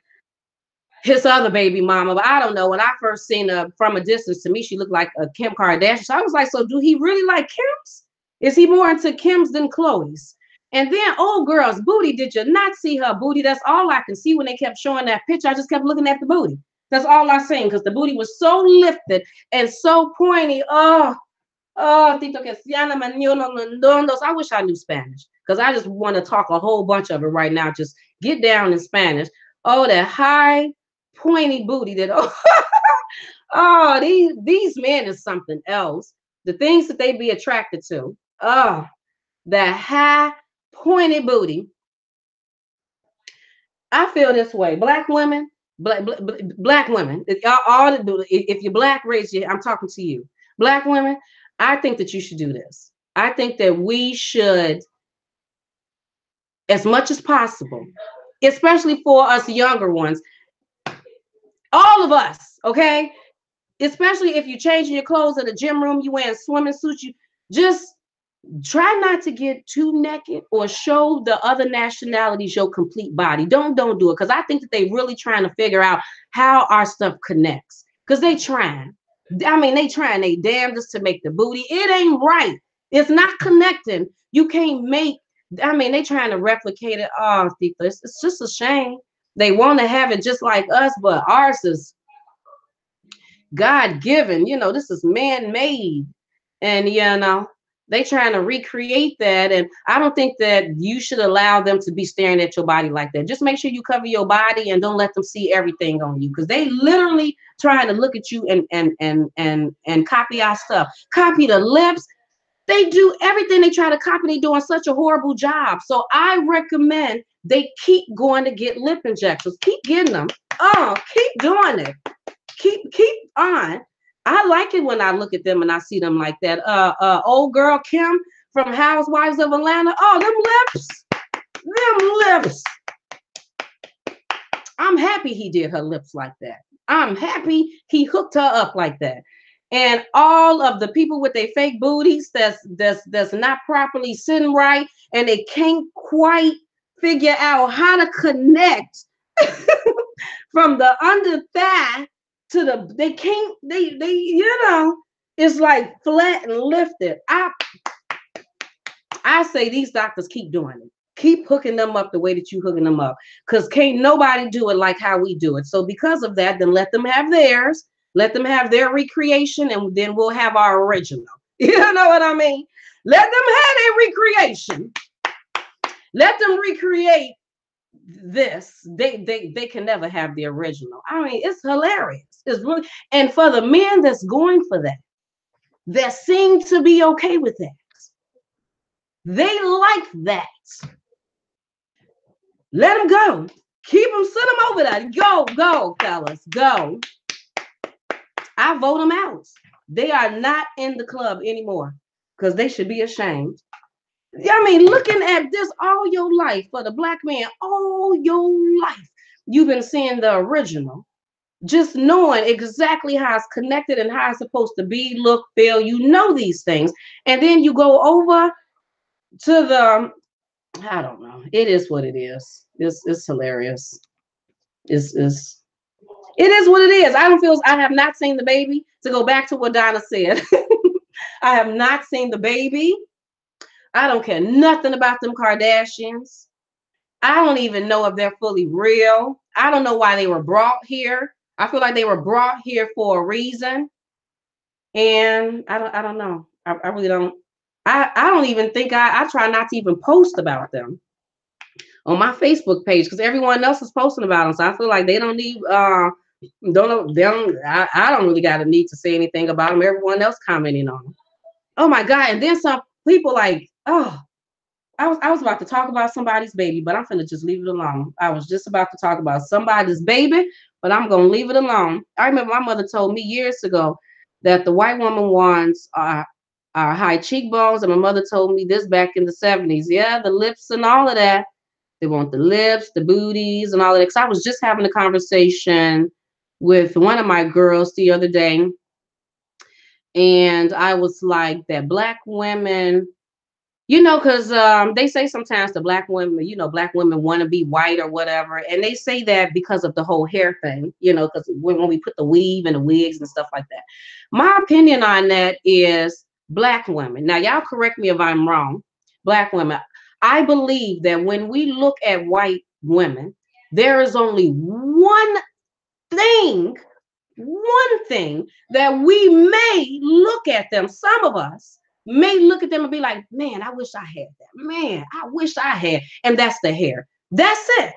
his other baby mama, but I don't know. When I first seen her from a distance, to me, she looked like a Kim Kardashian. So I was like, so do he really like Kim's? Is he more into Kim's than Chloe's? And then, oh, girl's booty. Did you not see her booty? That's all I can see when they kept showing that picture. I just kept looking at the booty. That's all I seen, because the booty was so lifted and so pointy. Tito que siana maniono. I wish I knew Spanish, because I just want to talk a whole bunch of it right now. Just get down in Spanish. Oh, that high pointy booty that oh these men is something else. The things that they be attracted to. Oh, that high pointed booty. I feel this way. Black women, black women. If you're black, raise your. I'm talking to you. Black women. I think that you should do this. I think that we should, as much as possible, especially for us younger ones, all of us, okay? Especially if you're changing your clothes in the gym room, you wearing swimming suits, you just try not to get too naked or show the other nationalities your complete body. Don't do it, because I think that they really trying to figure out how our stuff connects, because they trying. I mean, they trying they damnedest to make the booty. It ain't right. It's not connecting. You can't make, I mean, they trying to replicate it. Oh, it's just a shame. They want to have it just like us, but ours is God-given. This is man-made. And, they trying to recreate that. And I don't think that you should allow them to be staring at your body like that. Just make sure you cover your body and don't let them see everything on you, because they literally trying to look at you and copy our stuff. Copy the lips. They do everything they try to copy. They doing such a horrible job. So I recommend they keep going to get lip injections. Keep getting them. Oh, keep doing it. Keep on. I like it when I look at them and I see them like that. Old girl Kim from Housewives of Atlanta. Oh, them lips. I'm happy he did her lips like that. I'm happy he hooked her up like that. And all of the people with their fake booties that's not properly sitting right, and they can't quite figure out how to connect from the under thigh to the, they can't, they it's like flat and lifted. I say these doctors keep doing it. Keep hooking them up the way that you hooking them up, because can't nobody do it like how we do it. So because of that, then let them have theirs. Let them have their recreation, and then we'll have our original. You know what I mean? Let them have their recreation. Let them recreate this. They can never have the original. I mean, it's hilarious. It's really, and for the men that's going for that seem to be okay with that. They like that. Let them go. Keep them, send them over there. Go, fellas, go. I vote them out. They are not in the club anymore, because they should be ashamed. I mean, looking at this all your life for the black man, all your life, you've been seeing the original, just knowing exactly how it's connected and how it's supposed to be, look, feel. You know these things, and then you go over to the. I don't know. It is what it is. It's hilarious. It's it is what it is. I don't feel. I have not seen the baby. To go back to what Donna said, I have not seen the baby. I don't care nothing about them Kardashians. I don't even know if they're fully real. I don't know why they were brought here. I feel like they were brought here for a reason. And I don't know. I really don't. I don't even think I try not to even post about them on my Facebook page because everyone else is posting about them. So I feel like they don't need don't know them. I don't really got a need to say anything about them. Everyone else commenting on them. Oh my God. And then some people like, oh, I was about to talk about somebody's baby, but I'm finna just leave it alone. I was just about to talk about somebody's baby, but I'm gonna leave it alone. I remember my mother told me years ago that the white woman wants high cheekbones, and my mother told me this back in the 70s. Yeah, the lips and all of that. They want the lips, the booties, and all of that. Because I was just having a conversation with one of my girls the other day, and I was like that black women, because they say sometimes the black women, black women want to be white or whatever. And they say that because of the whole hair thing, because when we put the weave and the wigs and stuff like that. My opinion on that is black women. Now, y'all correct me if I'm wrong. Black women. I believe that when we look at white women, there is only thing, one thing that we may look at them. Some of us may look at them and be like, man, I wish I had that. Man, I wish I had. And that's the hair. That's it.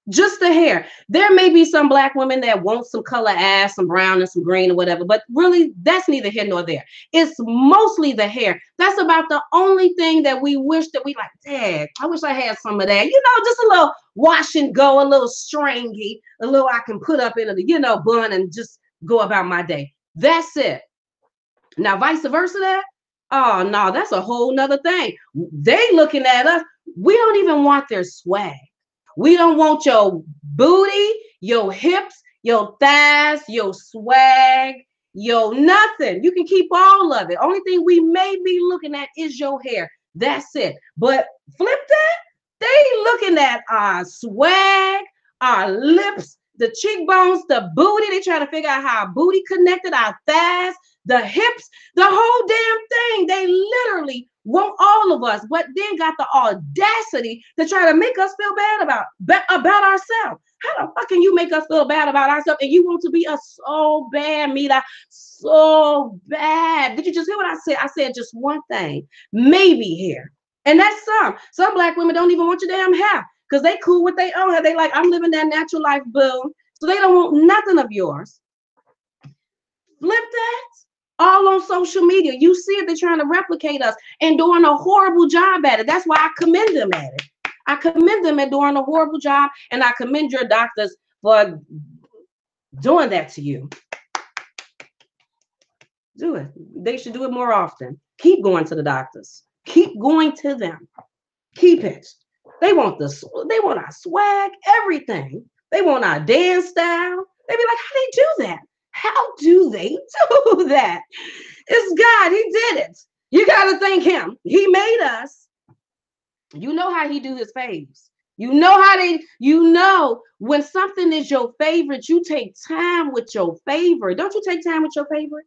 Just the hair. There may be some black women that want some color ass, some brown and some green or whatever, but really that's neither here nor there. It's mostly the hair. That's about the only thing that we wish that we like, Dad, I wish I had some of that. Just a little wash and go, a little stringy, a little I can put up in a, bun and just go about my day. That's it. Now, vice versa that, oh no, that's a whole nother thing. They looking at us. We don't even want their swag. We don't want your booty, your hips, your thighs, your swag, your nothing. You can keep all of it. Only thing we may be looking at is your hair. That's it. But flip that, they looking at our swag, our lips, the cheekbones, the booty. They trying to figure out how our booty connected, our thighs, the hips, the whole damn thing. They literally want all of us, but then got the audacity to try to make us feel bad about ourselves. How the fuck can you make us feel bad about ourselves and you want to be us so bad, Mita, so bad? Did you just hear what I said? I said just one thing, maybe hair. And that's some black women don't even want your damn hair because they cool with their own hair. They like, I'm living that natural life, boo. So they don't want nothing of yours. Flip that. All on social media. You see it, they're trying to replicate us and doing a horrible job at it. That's why I commend them at it. I commend them at doing a horrible job, and I commend your doctors for doing that to you. Do it. They should do it more often. Keep going to the doctors. Keep going to them. Keep it. They want our swag, everything. They want our dance style. They be like, how do they do that? How do they do that? It's God. He did it. You got to thank him. He made us. You know how he do his faves. You know when something is your favorite, you take time with your favorite. Don't you take time with your favorite?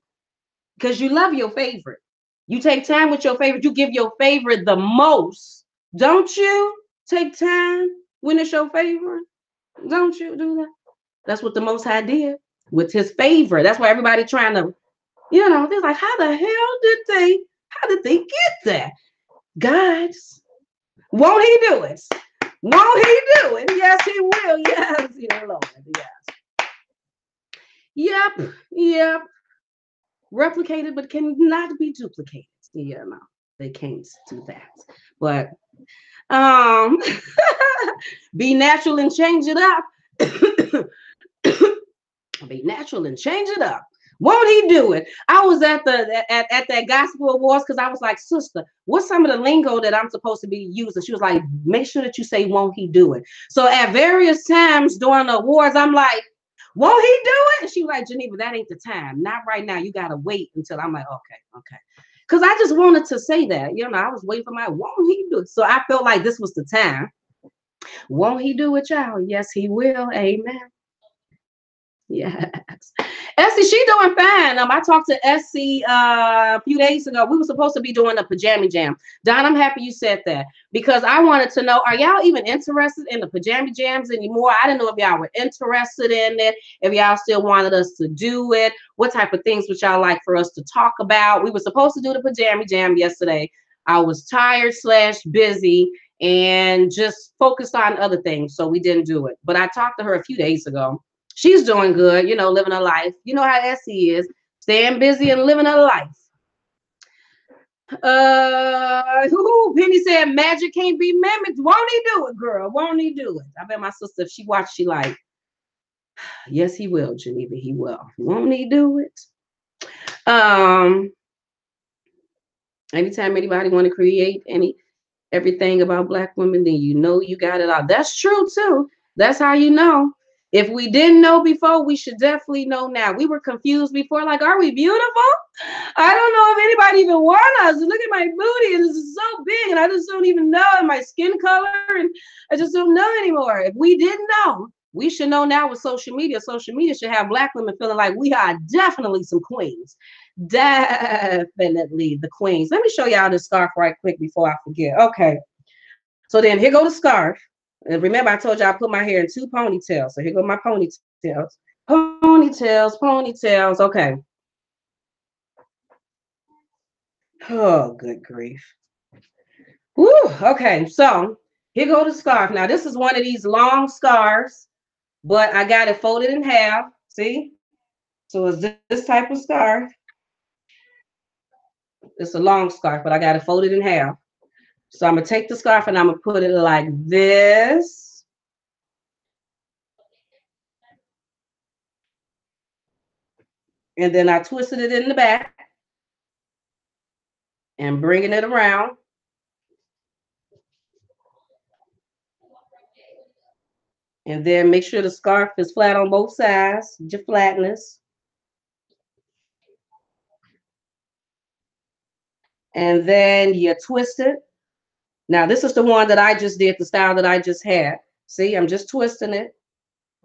Because you love your favorite. You take time with your favorite. You give your favorite the most. Don't you take time when it's your favorite? Don't you do that? That's what the Most High did with his favorite. That's why everybody trying to, they're like, how the hell how did they get that? God, won't he do it? Won't he do it? Yes, he will. Yes, Lord, yes. Yep. Replicated, but cannot be duplicated. Yeah, no, they can't do that. But be natural and change it up. Be natural and change it up. Won't he do it? I was at the at that gospel awards because I was like, sister, what's some of the lingo that I'm supposed to be using? She was like, make sure that you say, won't he do it? So at various times during the awards, I'm like, won't he do it? And she was like, Geneva, that ain't the time. Not right now. You gotta wait until I'm like, okay. Because I just wanted to say that. I was waiting for my won't he do it? So I felt like this was the time. Won't he do it, y'all? Yes, he will. Amen. Yes. Essie, she doing fine. I talked to Essie a few days ago. We were supposed to be doing a pajama jam. Don, I'm happy you said that because I wanted to know, are y'all even interested in the pajama jams anymore? I didn't know if y'all were interested in it, if y'all still wanted us to do it, what type of things would y'all like for us to talk about? We were supposed to do the pajama jam yesterday. I was tired / busy and just focused on other things, so we didn't do it. But I talked to her a few days ago. She's doing good, living her life. You know how Essie is, staying busy and living her life. Penny said magic can't be mimicked. Won't he do it, girl? Won't he do it? I bet my sister, if she watched, she like, yes, he will, Geneva. He will. Won't he do it? Anytime anybody want to create everything about Black women, then you got it all. That's true too. That's how you know. If we didn't know before, we should definitely know now. We were confused before, like, are we beautiful? I don't know if anybody even want us. Look at my booty, and this is so big, and I just don't even know, and my skin color, and I just don't know anymore. If we didn't know, we should know now with social media. Social media should have Black women feeling like we are definitely some queens. Definitely the queens. Let me show y'all this scarf right quick before I forget. Okay. So then here go the scarf. And remember, I told you I put my hair in 2 ponytails. So here go my ponytails. Ponytails. Okay. Oh, good grief. Woo. Okay. So here go the scarf. Now, this is one of these long scarves, but I got it folded in half. See? So it's this type of scarf. It's a long scarf, but I got it folded in half. So I'm going to take the scarf and I'm going to put it like this. And then I twisted it in the back and bringing it around. And then make sure the scarf is flat on both sides, your flatness. And then you twist it. Now, this is the one that I just did, the style that I just had. See, I'm just twisting it.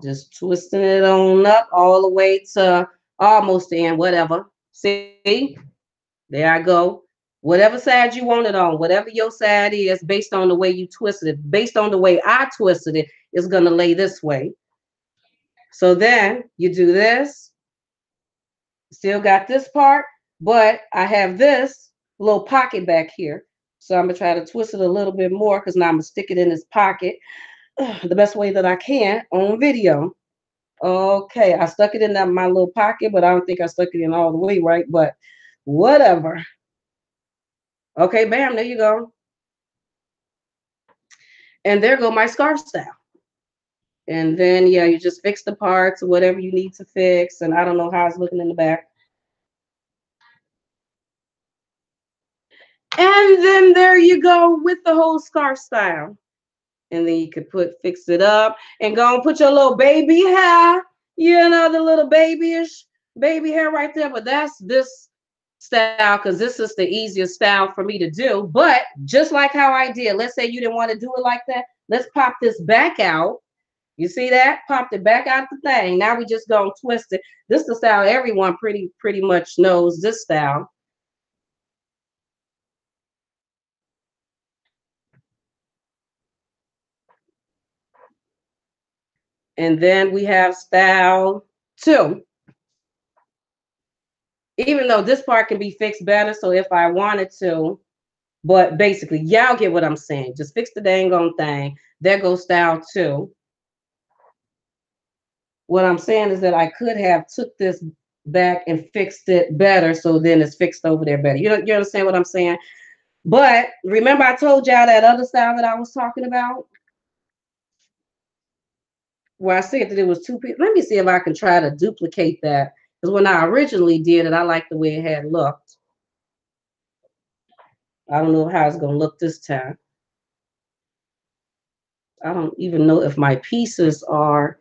Just twisting it on up all the way to almost the end, whatever. See, there I go. Whatever side you want it on, whatever your side is, based on the way you twisted it, based on the way I twisted it, it's going to lay this way. So then you do this. Still got this part, but I have this little pocket back here. So I'm going to try to twist it a little bit more because now I'm going to stick it in this pocket the best way that I can on video. Okay, I stuck it in my little pocket, but I don't think I stuck it in all the way right, but whatever. Okay, bam, there you go. And there go my scarf style. And then, yeah, you just fix the parts, whatever you need to fix. And I don't know how it's looking in the back. And then there you go with the whole scarf style. And then you could fix it up and go and put your little baby hair, the little babyish baby hair right there. But that's this style because this is the easiest style for me to do. But just like how I did, let's say you didn't want to do it like that. Let's pop this back out. You see that? Popped it back out the thing. Now we just gonna twist it. This is the style everyone pretty much knows this style. And then we have style 2. Even though this part can be fixed better, so if I wanted to, but basically, y'all get what I'm saying. Just fix the dang on thing. There goes style 2. What I'm saying is that I could have took this back and fixed it better, so then it's fixed over there better. You understand what I'm saying? But remember I told y'all that other style that I was talking about? Where I said that it was 2 people. Let me see if I can try to duplicate that. Because when I originally did it, I liked the way it had looked. I don't know how it's gonna look this time. I don't even know if my pieces are.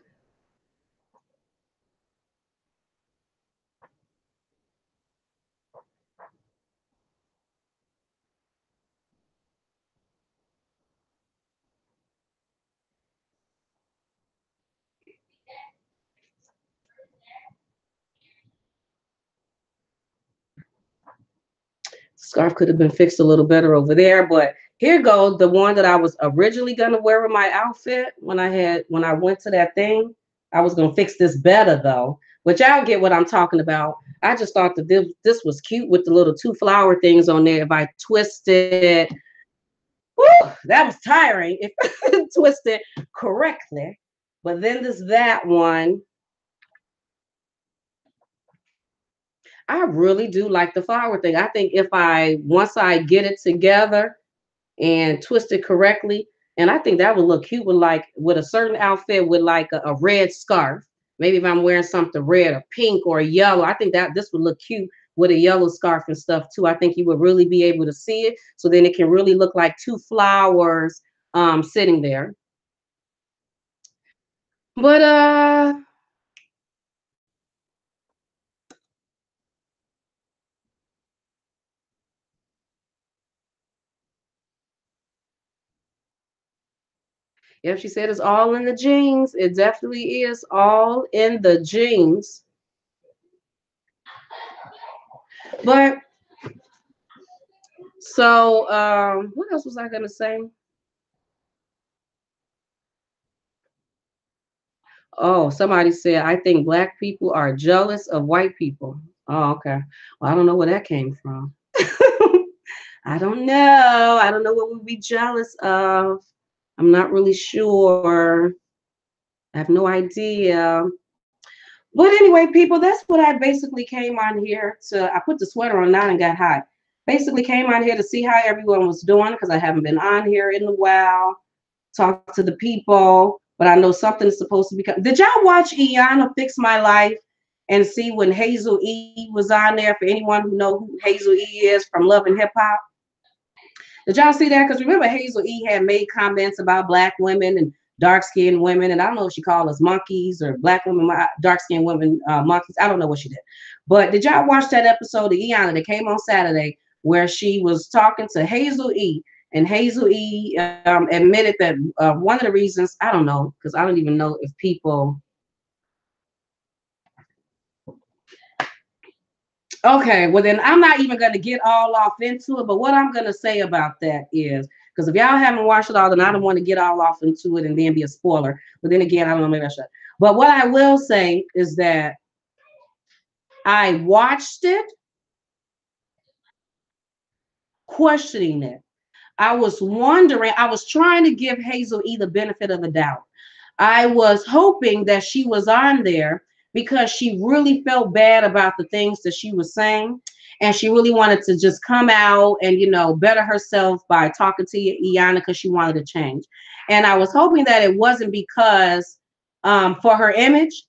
Scarf could have been fixed a little better over there, but here goes the one that I was originally gonna wear with my outfit when I went to that thing. I was gonna fix this better though, but y'all get what I'm talking about. I just thought that this was cute with the little two flower things on there. If I twisted, whew, that was tiring. If I twisted correctly, but then there's that one. I really do like the flower thing. I think if I once I get it together and twist it correctly. And I think that would look cute with like with a certain outfit with like a red scarf. Maybe if I'm wearing something red or pink or yellow, I think that this would look cute with a yellow scarf and stuff too. I think you would really be able to see it. So then it can really look like two flowers sitting there. But yeah, she said it's all in the jeans. It definitely is all in the jeans. But so what else was I gonna say? Oh, somebody said, I think black people are jealous of white people. Oh, okay. Well, I don't know where that came from. I don't know. I don't know what we'd be jealous of. I'm not really sure. I have no idea. But anyway, people, that's what I basically came on here to. I put the sweater on now and got hot. Basically came on here to see how everyone was doing because I haven't been on here in a while. Talk to the people, but I know something is supposed to become. Did y'all watch Iyanla Fix My Life and see when Hazel-E was on there? For anyone who know who Hazel-E is from Love and Hip Hop, did y'all see that? Because remember, Hazel-E had made comments about black women and dark skinned women, and I don't know if she called us monkeys or black women, dark skinned women monkeys. I don't know what she did, but did y'all watch that episode of Iyanla that came on Saturday where she was talking to Hazel-E? And Hazel-E admitted that one of the reasons, I don't know, because I don't even know if people. Okay, well then I'm not even going to get all off into it. But what I'm going to say about that is, because if y'all haven't watched it all, then I don't want to get all off into it and then be a spoiler. But then again, I don't know, maybe I should. But what I will say is that I watched it questioning it. I was wondering, I was trying to give Hazel-E the benefit of the doubt. I was hoping that she was on there because she really felt bad about the things that she was saying. And she really wanted to just come out and, better herself by talking to Iyanla because she wanted to change. And I was hoping that it wasn't because for her image,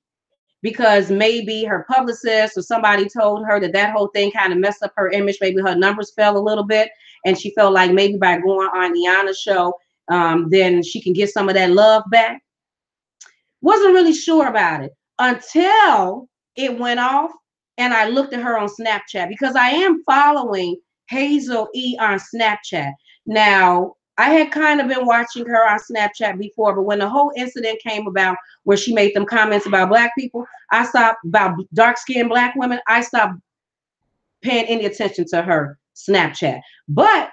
because maybe her publicist or somebody told her that that whole thing kind of messed up her image. Maybe her numbers fell a little bit. And she felt like maybe by going on Iyanla's show, then she can get some of that love back. Wasn't really sure about it until it went off and I looked at her on Snapchat because I am following Hazel-E on Snapchat. Now, I had kind of been watching her on Snapchat before, but when the whole incident came about where she made them comments about black people, I stopped about dark-skinned black women. I stopped paying any attention to her Snapchat. But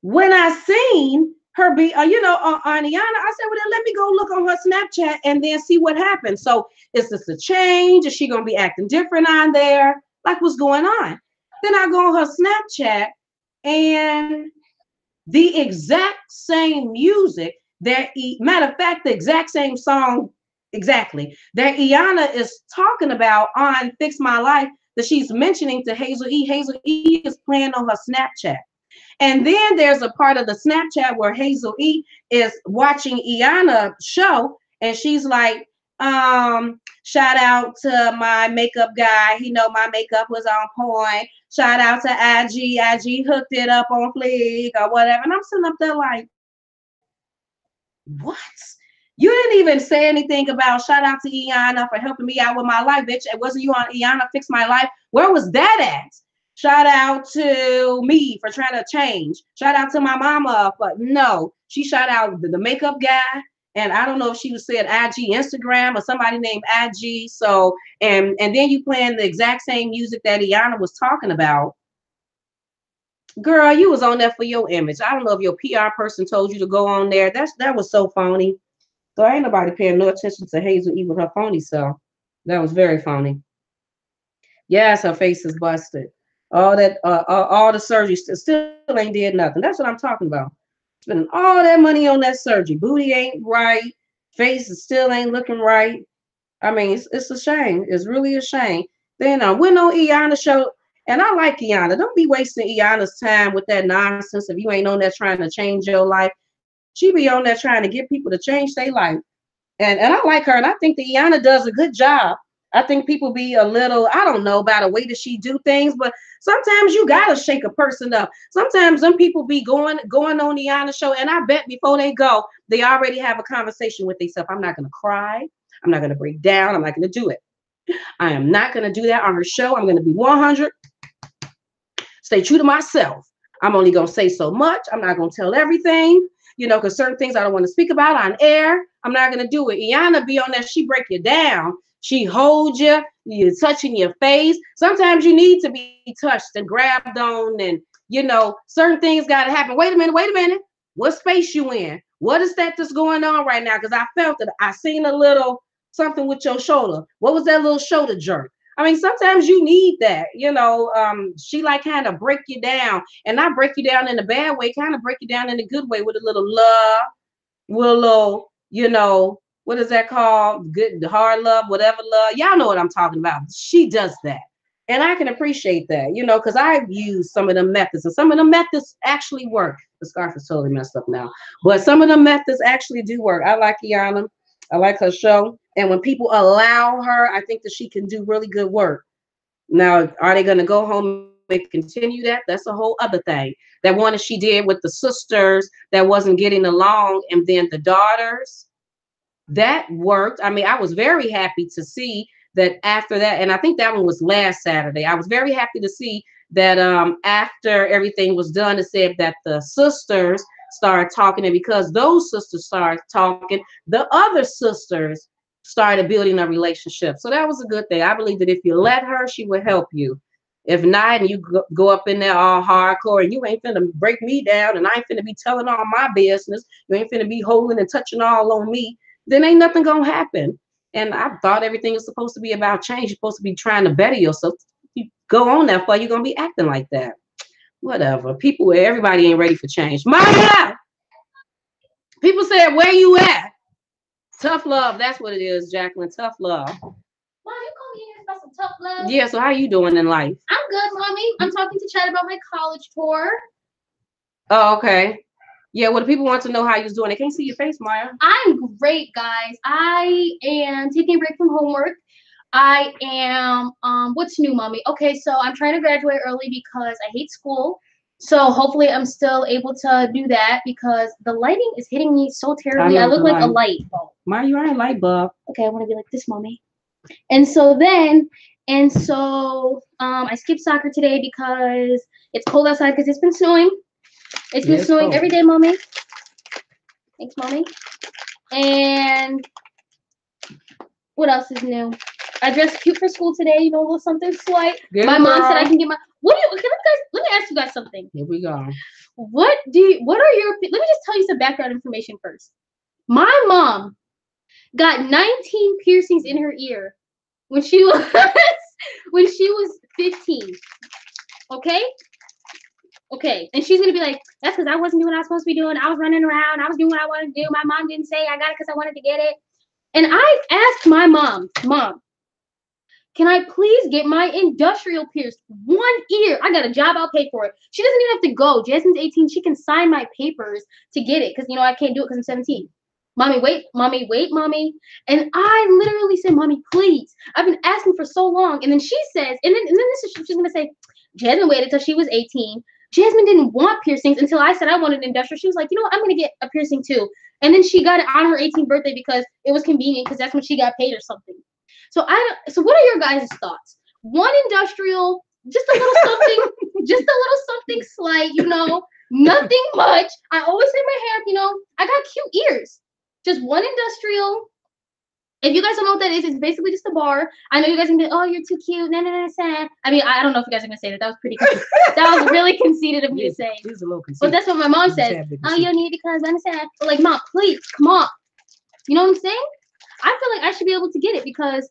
when I seen her be, on Iyanla, I said, well, then let me go look on her Snapchat and then see what happens. So is this a change? Is she going to be acting different on there? Like, what's going on? Then I go on her Snapchat and the exact same music matter of fact, the exact same song, exactly, that Iyanla is talking about on Fix My Life that she's mentioning to Hazel-E. Hazel-E is playing on her Snapchat. And then there's a part of the Snapchat where Hazel-E is watching Iyanla's show, and she's like, Shout out to my makeup guy. He know my makeup was on point. Shout out to IG. IG hooked it up on fleek or whatever. And I'm sitting up there like, what? You didn't even say anything about shout out to Iyanla for helping me out with my life, bitch. It wasn't you on Iyanla Fix My Life. Where was that at? Shout out to me for trying to change. Shout out to my mama, but no, she shout out the makeup guy. And I don't know if she was said IG Instagram or somebody named IG. So and then you playing the exact same music that Iyanla was talking about. Girl, you was on there for your image. I don't know if your PR person told you to go on there. That was so phony. So ain't nobody paying no attention to Hazel-E with her phony self. That was very phony. Yes, her face is busted. All the surgery still ain't did nothing. That's what I'm talking about. Spending all that money on that surgery. Booty ain't right. Face is still ain't looking right. I mean, it's a shame. It's really a shame. Then went on Iyanla show, and I like Iyanla. Don't be wasting Iyanla's time with that nonsense. If you ain't on there trying to change your life, she be on there trying to get people to change their life. And I like her, and I think that Iyanla does a good job. I think people be a little, I don't know about the way that she do things, but sometimes you gotta shake a person up. Sometimes some people be going on the Iyanla show, and I bet before they go, they already have a conversation with themselves. I'm not gonna cry. I'm not gonna break down. I'm not gonna do it. I am not gonna do that on her show. I'm gonna be 100. Stay true to myself. I'm only gonna say so much. I'm not gonna tell everything. Because certain things I don't want to speak about on air, I'm not gonna do it. Iyanla be on there, she break you down. She holds you, you're touching your face. Sometimes you need to be touched and grabbed on, and certain things gotta happen. Wait a minute. What space you in? What is that's going on right now? Because I felt it. I seen a little something with your shoulder. What was that little shoulder jerk? I mean, sometimes you need that, she like kind of break you down, and not break you down in a bad way, kind of break you down in a good way with a little love, with a little, what is that called? Good, hard love, whatever love. Y'all know what I'm talking about. She does that. And I can appreciate that, because I've used some of the methods, and some of the methods actually work. The scarf is totally messed up now, but some of the methods actually do work. I like Iyanla. I like her show. And when people allow her, I think that she can do really good work. Now, are they going to go home and continue that? That's a whole other thing. That one that she did with the sisters that wasn't getting along, and then the daughters, that worked. I mean, I was very happy to see that after that, and I think that one was last Saturday. I was very happy to see that after everything was done, it said that the sisters started talking, and because those sisters started talking, the other sisters started building a relationship. So that was a good thing. I believe that if you let her, she will help you. If not, and you go up in there all hardcore, and you ain't finna break me down, and I ain't finna be telling all my business, you ain't finna be holding and touching all on me, then ain't nothing gonna happen. And I thought everything is supposed to be about change. You're supposed to be trying to better yourself. You go on that far, you're gonna be acting like that. Whatever. Everybody ain't ready for change. Maya! People said, where you at? Tough love. That's what it is, Jacqueline. Tough love. Mom, you call me here about some tough love? Yeah, so how you doing in life? I'm good, Mommy. I'm talking to Chad about my college tour. Oh, okay. Yeah, well, the people want to know how you're doing. They can't see your face, Maya. I'm great, guys. I am taking a break from homework. I am, what's new, Mommy? Okay, so I'm trying to graduate early because I hate school. So hopefully I'm still able to do that because the lighting is hitting me so terribly. I look like a light bulb. Maya, you are a light bulb. Okay, I want to be like this, Mommy. And so I skipped soccer today because it's cold outside because it's been snowing. It's been snowing cold every day, Mommy. Thanks, Mommy. And what else is new? I dressed cute for school today, a little something slight. Good my girl. Mom said I can get my let me ask you guys something. Here we go. What are your let me just tell you some background information first. My mom got 19 piercings in her ear when she was 15. Okay? Okay. And she's gonna be like, that's because I wasn't doing what I was supposed to be doing. I was running around, I was doing what I wanted to do. My mom didn't say I got it because I wanted to get it. And I asked my mom, can I please get my industrial pierced? One ear. I got a job, I'll pay for it. She doesn't even have to go. Jasmine's 18. She can sign my papers to get it because, I can't do it because I'm 17. Mommy, wait, mommy, wait, mommy. And I literally said, mommy, please. I've been asking for so long. And then she says, and then this is she's gonna say, Jasmine waited till she was 18. Jasmine didn't want piercings until I said I wanted industrial. She was like, you know what, I'm gonna get a piercing too. And then she got it on her 18th birthday because it was convenient because that's when she got paid or something. So what are your guys' thoughts? One industrial, just a little something, just a little something slight, nothing much. I always say my hair, I got cute ears. Just one industrial. If you guys don't know what that is, it's basically just a bar. I know you guys are gonna be, oh, you're too cute. Nah, nah, nah, nah. I mean, I don't know if you guys are gonna say that. That was pretty conceited. That was really conceited of me to say. He's a little conceited. But that's what my mom says. Oh, you don't need it because I understand. But like, mom, please, come on. You know what I'm saying? I feel like I should be able to get it because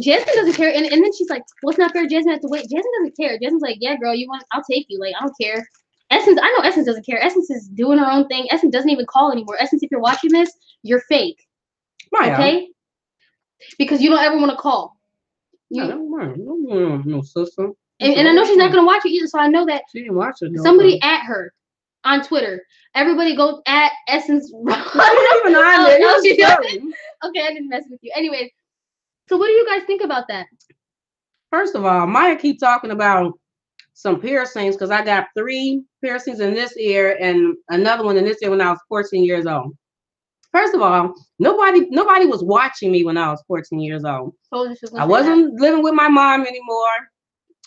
Jasmine doesn't care. And then she's like, what's not fair? Jasmine has to wait. Jasmine doesn't care. Jasmine's like, yeah, girl, you want? I'll take you. Like, I don't care. Essence, I know Essence doesn't care. Essence is doing her own thing. Essence doesn't even call anymore. Essence, if you're watching this, you're fake. Okay? Because you don't ever want to call. No, sister. And I know she's not going to watch it either, so I know that she didn't watch it. No, somebody at her on Twitter. Everybody go at Essence. I don't even know. Okay, I didn't mess with you. Anyways, so what do you guys think about that? First of all, Maya keep talking about some piercings because I got 3 piercings in this ear and another one in this ear when I was 14 years old. First of all, nobody was watching me when I was 14 years old. I wasn't living with my mom anymore.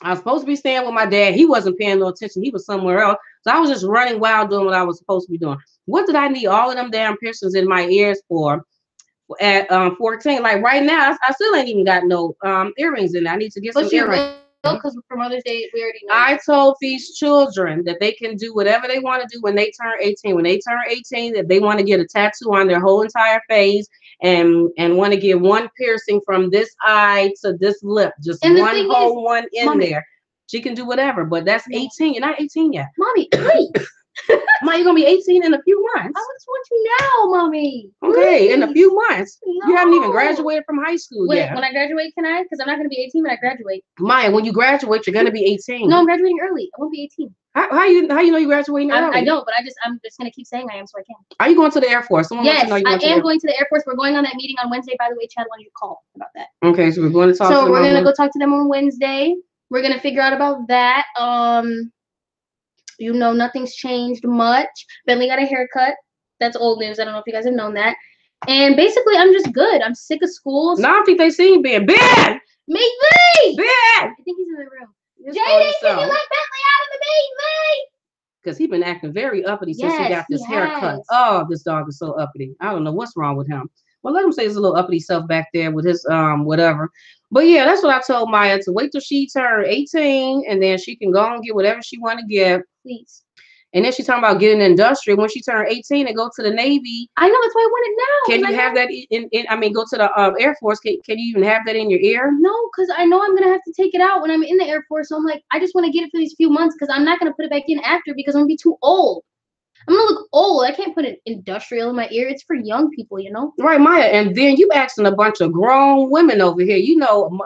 I was supposed to be staying with my dad. He wasn't paying no attention. He was somewhere else. So I was just running wild doing what I was supposed to be doing. What did I need all of them damn piercings in my ears for at 14? Like right now, I still ain't even got no earrings in there. I need to get some earrings. Because for Mother's Day, we already know. I told these children that they can do whatever they want to do when they turn 18. When they turn 18, that they want to get a tattoo on their whole entire face and want to get one piercing from this eye to this lip, just one whole one in there. She can do whatever, but that's 18. You're not 18 yet. Mommy, please. Ma, you're gonna be 18 in a few months. I just want you now, mommy. Okay, in a few months. No. You haven't even graduated from high school yet. When I graduate, can I? Because I'm not gonna be 18 when I graduate. Maya, when you graduate, you're gonna be 18. No, I'm graduating early. I won't be 18. How you know you're graduating early? I don't, but I'm just gonna keep saying I am so I can. Are you going to the Air Force? Yes, I am going to the Air Force. We're going on that meeting on Wednesday. By the way, Chad wanted you to call about that. Okay, so we're going to talk to them. So we're gonna go talk to them on Wednesday. We're gonna figure out about that. Nothing's changed much. Bentley got a haircut. That's old news. I don't know if you guys have known that. And basically, I'm just good. I'm sick of school. No, I don't think they seen Ben. Ben! Meet me! Ben! I think he's in the room. JD, can you let Bentley out of the meet me? Because he's been acting very uppity since he got this haircut. Oh, this dog is so uppity. I don't know what's wrong with him. Well, let him say his little uppity self back there with his whatever. But yeah, that's what I told Maya, to wait till she turned 18 and then she can go and get whatever she want to get. Please. And then she's talking about getting industrial when she turned 18 and go to the Navy. I know, that's why I want it now. Can you have that go to the Air Force? Can you even have that in your ear? No, because I know I'm going to have to take it out when I'm in the Air Force. So I'm like, I just want to get it for these few months because I'm not going to put it back in after because I'm going to be too old. I'm going to look old. I can't put an industrial in my ear. It's for young people, Right, Maya. And then you asking a bunch of grown women over here.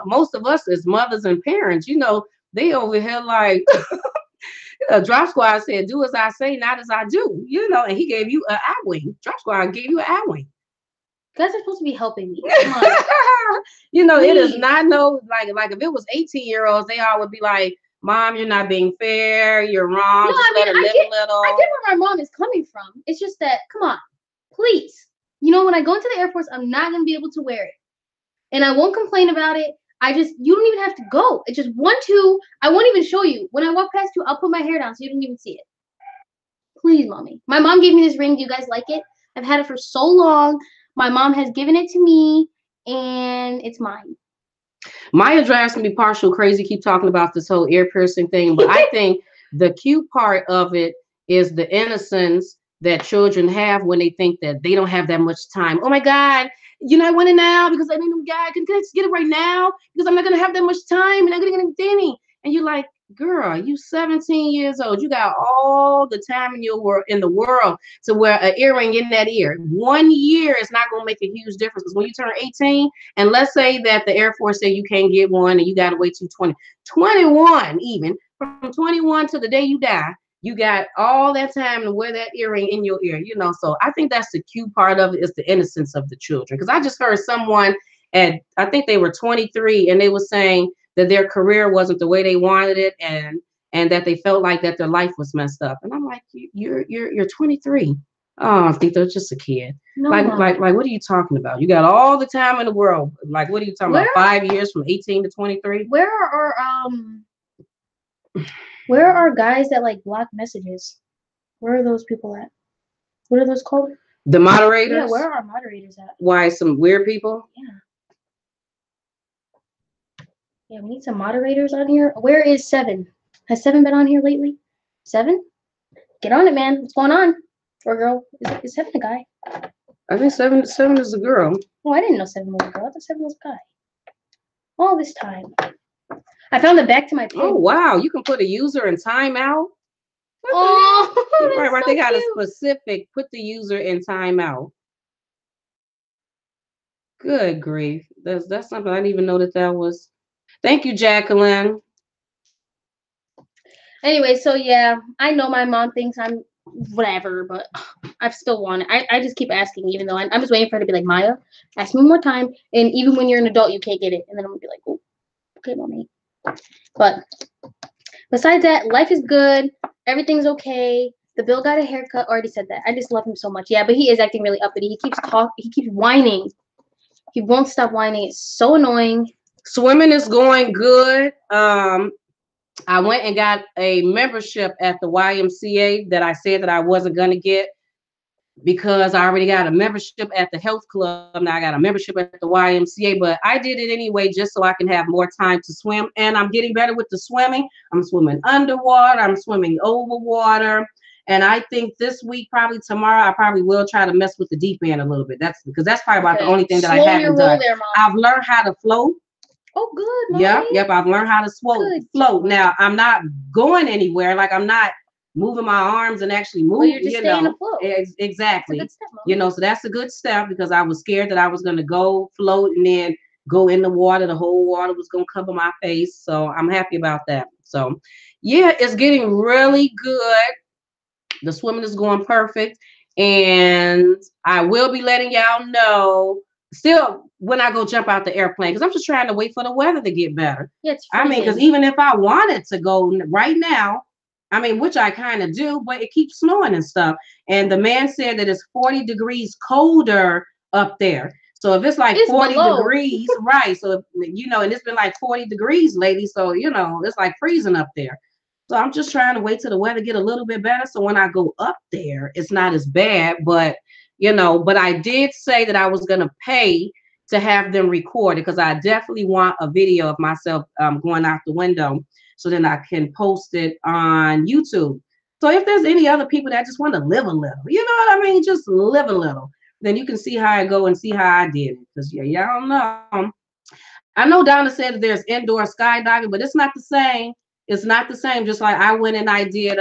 Most of us as mothers and parents, they over here like... Drop Squad said, do as I say, not as I do, and he gave you an eye wing. Drop Squad gave you an eye wing. You guys are supposed to be helping me. Come on. It is not like if it was 18-year-olds, they all would be like, Mom, you're not being fair, you're wrong. No, I get where my mom is coming from. It's just that, come on, please. When I go into the Air Force, I'm not going to be able to wear it. And I won't complain about it. You don't even have to go. It's just 1, 2. I won't even show you. When I walk past you, I'll put my hair down so you don't even see it. Please, mommy. My mom gave me this ring. Do you guys like it? I've had it for so long. My mom has given it to me, and it's mine. Maya drives me partial crazy. Keep talking about this whole ear piercing thing, but I think the cute part of it is the innocence that children have when they think that they don't have that much time. Oh my God. I want it now because I need a guy. Can I just get it right now? Because I'm not going to have that much time and I'm going to get it Danny. And you're like, girl, you 17 years old. You got all the time in the world to wear an earring in that ear. 1 year is not going to make a huge difference because when you turn 18, and let's say that the Air Force say you can't get one and you got to wait till 21 even. From 21 to the day you die, You got all that time to wear that earring in your ear, you know. So I think that's the cute part of it, is the innocence of the children. Because I just heard someone at, I think they were 23, and they were saying that their career wasn't the way they wanted it, and that they felt like that their life was messed up. And I'm like, you're 23. Oh, I think they're just a kid. No, Like, what are you talking about? You got all the time in the world. Like, what are you talking about? 5 years from 18 to 23? Where are guys that like block messages? Where are those people at? What are those called? The moderators? Yeah, where are our moderators at? Why, some weird people? Yeah. Yeah, we need some moderators on here. Where is Seven? Has Seven been on here lately? Seven? Get on it, man. What's going on? Or girl? Is Seven a guy? I think seven is a girl. Oh, I didn't know Seven was a girl. I thought Seven was a guy. All this time. I found it back to my pin. Oh, wow. You can put a user in timeout. Oh, right. so They got cute. a specific, put the user in timeout. Good grief. That's something I didn't even know that was. Thank you, Jacqueline. Anyway, so yeah, I know my mom thinks I'm whatever, but I still want it. I just keep asking, even though I'm just waiting for her to be like, Maya, ask me one more time. And even when you're an adult, you can't get it. And then I'm going to be like, oh, okay, mommy. But besides that, life is good. Everything's okay. The Bill got a haircut. Already said that. I just love him so much. Yeah, but he is acting really uppity. He keeps He keeps whining. He won't stop whining. It's so annoying. Swimming is going good. I went and got a membership at the YMCA that I said that I wasn't going to get, because I already got a membership at the health club. Now I got a membership at the YMCA, but I did it anyway just so I can have more time to swim. And I'm getting better with the swimming. I'm swimming underwater. I'm swimming over water. And I think this week, probably tomorrow, I probably will try to mess with the deep end a little bit. That's because that's probably about the only thing that I haven't done. There, Mom. I've learned how to float. Oh, good. Mommy. Yep. I've learned how to float. Now I'm not going anywhere. Like, I'm not moving my arms and actually moving. Well, you're just staying afloat. Exactly. That's a good step, you know, so that's a good step, because I was scared that I was going to go float and then go in the water. The whole water was going to cover my face. So I'm happy about that. So yeah, it's getting really good. The swimming is going perfect. And I will be letting y'all know still when I go jump out the airplane, because I'm just trying to wait for the weather to get better. Yeah, I mean, because even if I wanted to go right now, I mean, which I kind of do, but it keeps snowing and stuff. And the man said that it's 40 degrees colder up there. So if it's like 40 degrees, right. So, if, you know, and it's been like 40 degrees lately. So, you know, it's like freezing up there. So I'm just trying to wait till the weather get a little bit better. So when I go up there, it's not as bad. But, you know, but I did say that I was going to pay to have them record it, because I definitely want a video of myself going out the window, so then I can post it on YouTube. So if there's any other people that just want to live a little, you know what I mean? Just live a little. Then you can see how I go and see how I did it. Because yeah, y'all know. I know Donna said that there's indoor skydiving, but it's not the same. It's not the same. Just like I went and I did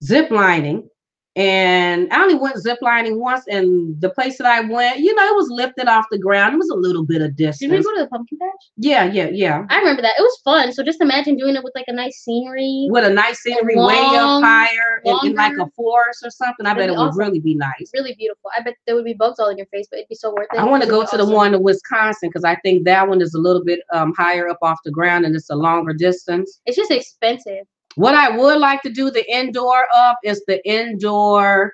zip lining. And I only went zip lining once, and the place that I went, you know, it was lifted off the ground. It was a little bit of distance. Did we go to the pumpkin patch? Yeah. I remember that. It was fun. So just imagine doing it with like a nice scenery. With a nice scenery way up higher in like a forest or something. I bet it would really be nice. Really beautiful. I bet there would be bugs all in your face, but it'd be so worth it. I want to go to the one in Wisconsin, because I think that one is a little bit higher up off the ground, and it's a longer distance. It's just expensive. What I would like to do the indoor of is the indoor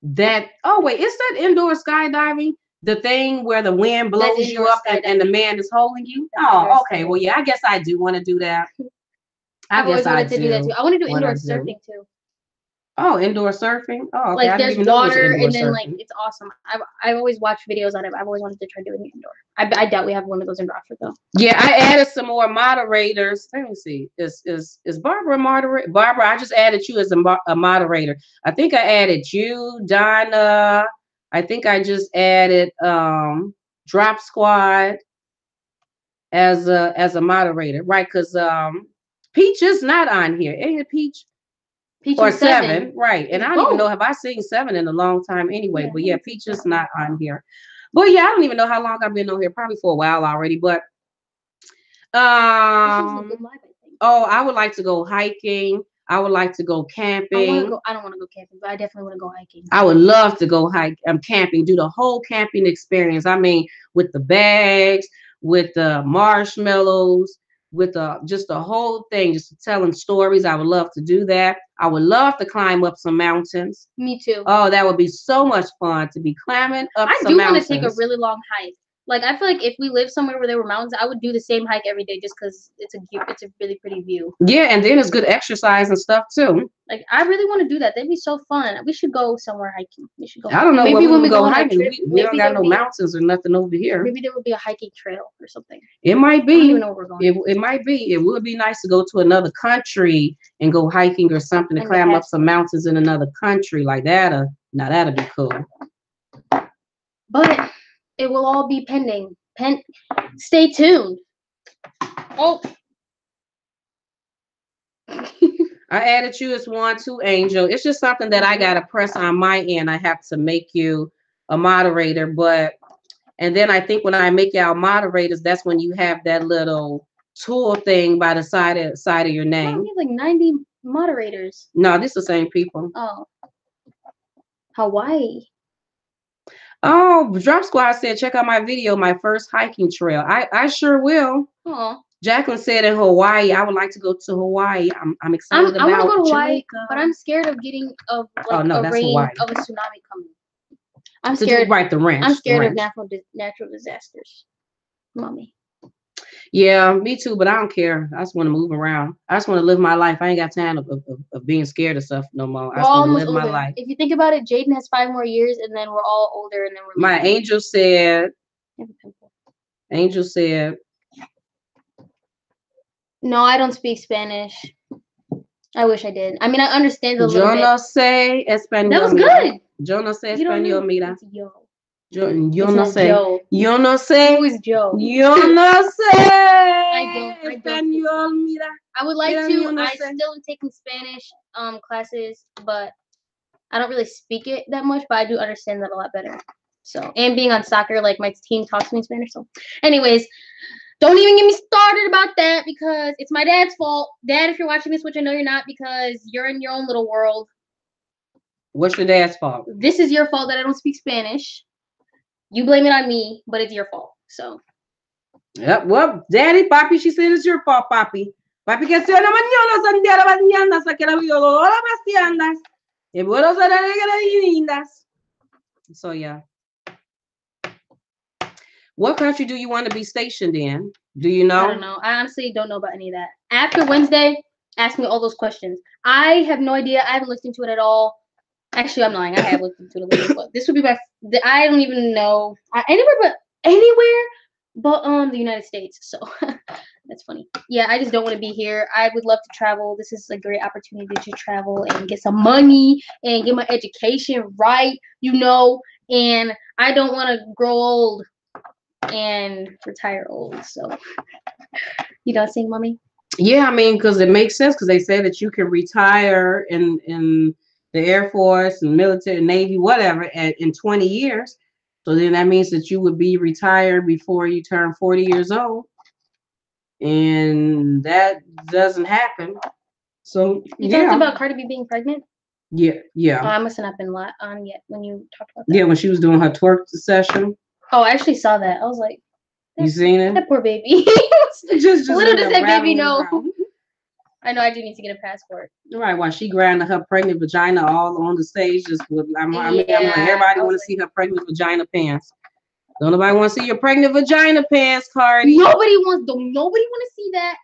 that, oh wait, is that indoor skydiving? The thing where the wind blows you up and the man is holding you? Oh, okay. Well, yeah, I guess I do want to do that. I've always wanted to do that too. I want to do indoor surfing too. Oh, indoor surfing? Oh, okay. Like there's water and then like it's awesome. I've always watched videos on it. I've always wanted to try doing it indoor. I doubt we have one of those in Rockford though. Yeah, I added some more moderators. Let me see. Is Barbara a moderator? Barbara, I just added you as a moderator. I think I added you, Donna. I think I just added Drop Squad as a moderator, right? Because Peach is not on here. Ain't it Peach? Peach or seven, right? And I don't even know, have I seen 7 in a long time anyway. But yeah, Peach is not on here. But yeah, I don't even know how long I've been on here. Probably for a while already. But Oh, I would like to go hiking. I would like to go camping. I don't want to go camping, but I definitely want to go hiking. I would love to go camping, do the whole camping experience. I mean, with the bags, with the marshmallows, with just the whole thing, just telling stories. I would love to do that. I would love to climb up some mountains. Me too. Oh, that would be so much fun to be climbing up some mountains. I do want to take a really long hike. Like, I feel like if we lived somewhere where there were mountains, I would do the same hike every day just because it's a really pretty view. Yeah, and then it's good exercise and stuff too. Like, I really want to do that. That'd be so fun. We should go somewhere hiking. We should go. I don't know. Maybe when we go hiking, we don't got no mountains or nothing over here. Maybe there will be a hiking trail or something. It might be. I don't even know where we're going. It might be. It would be nice to go to another country and go hiking or something to climb up some mountains in another country like that. Now that'd be cool. But it will all be pending. Stay tuned. Oh. I added you as 1-2 Angel. It's just something that I gotta press on my end. I have to make you a moderator, and then I think when I make y'all moderators, that's when you have that little tool thing by the side of your name. We have like 90 moderators. No, this is the same people. Oh. Hawaii. Oh, Drop Squad said, check out my video, my first hiking trail. I sure will. Oh. Jacqueline said in Hawaii, I would like to go to Hawaii. I'm excited about I want to go to Hawaii, Jamaica. but I'm scared of getting of a tsunami coming. I'm scared. The ranch. I'm scared of natural disasters. Mommy. Yeah, me too, but I don't care. I just want to move around. I just want to live my life. I ain't got time of being scared of stuff no more. I just want to live my life. If you think about it, Jaden has 5 more years, and then we're all older, and then we're. My angel said. Angel said. No, I don't speak Spanish. I wish I did. I mean, I understand a little bit. Yo no sé español. That was good. Yo no sé español, mira. Yo no sé. Joe. Yo no sé. Who is Joe? Yo no sé. I don't. Español, mira. I would like to. I still am taking Spanish classes, but I don't really speak it that much. But I do understand that a lot better. So, and being on soccer, like my team talks to me in Spanish. So, anyways. Don't even get me started about that because it's my dad's fault. Dad, if you're watching this, which I know you're not because you're in your own little world. What's your dad's fault? This is your fault that I don't speak Spanish. You blame it on me, but it's your fault. So. Yep. Well, Daddy, Papi, she said it's your fault, Papi. Papi, que sea una mañana, Santiago, mañana, saque la vida, todas las pastiandas. Y bueno, será lindas. So, yeah. What country do you want to be stationed in? Do you know? I don't know. I honestly don't know about any of that. After Wednesday, ask me all those questions. I have no idea. I haven't looked into it at all. Actually, I'm lying. I have looked into it a little bit, but this would be I don't even know. Anywhere but the United States. So that's funny. Yeah, I just don't want to be here. I would love to travel. This is a great opportunity to travel and get some money and get my education right, and I don't want to grow old and retire old. So you don't sing, Mommy? Yeah, I mean, because it makes sense because they say that you can retire in the Air Force and military, Navy, whatever, in 20 years. So then that means that you would be retired before you turn 40 years old. And that doesn't happen. So you talked about Cardi B being pregnant? Yeah. Oh, I must have not been on yet when you talked about that. Yeah, when she was doing her twerk session. Oh, I actually saw that. I was like, you seen it? That poor baby. just little does that baby know. I know I do need to get a passport. Right, while she grinding her pregnant vagina all on the stage, I'm like, everybody want to see her pregnant vagina pants. Don't nobody want to see your pregnant vagina pants, Cardi. Nobody want to see that.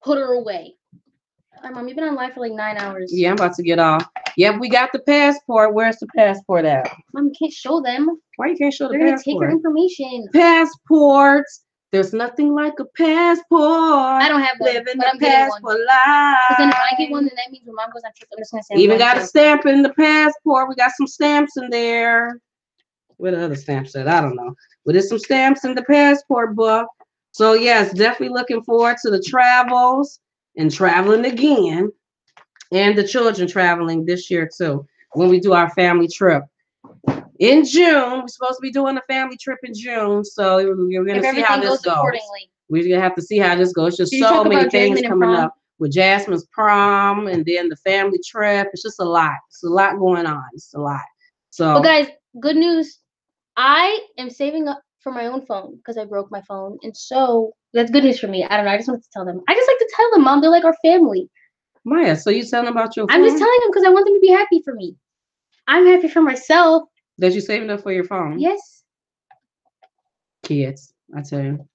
Put her away. All right, Mom, you've been on live for like 9 hours. Yeah, I'm about to get off. Yep, we got the passport. Where's the passport at? Mom, you can't show them. Why you can't show the passport? They're passport? going to take her information. Passports. There's nothing like a passport. I don't have one, Living but I'm the passport life. Because then if I get one, then that means when Mom goes on trip, I'm just going to say. Even got a stamp in the passport. We got some stamps in there. Where the other stamps at? I don't know. But there's some stamps in the passport book. So yes, definitely looking forward to the travels and traveling again. And the children traveling this year too. When we do our family trip. In June, we're supposed to be doing a family trip in June, so we're going to see how this goes. We're gonna have to see how this goes. Just Did you so talk many about things Jasmine and coming prom? up with Jasmine's prom and then the family trip. It's just a lot. It's a lot going on. It's a lot. But So guys, good news. I am saving up for my own phone because I broke my phone, and so that's good news for me. I don't know. I just wanted to tell them. I just like to tell them, Mom. They're like our family. Maya, so you telling about your phone? I'm just telling them because I want them to be happy for me. I'm happy for myself. That you saving up for your phone? Yes. Kids, I tell you.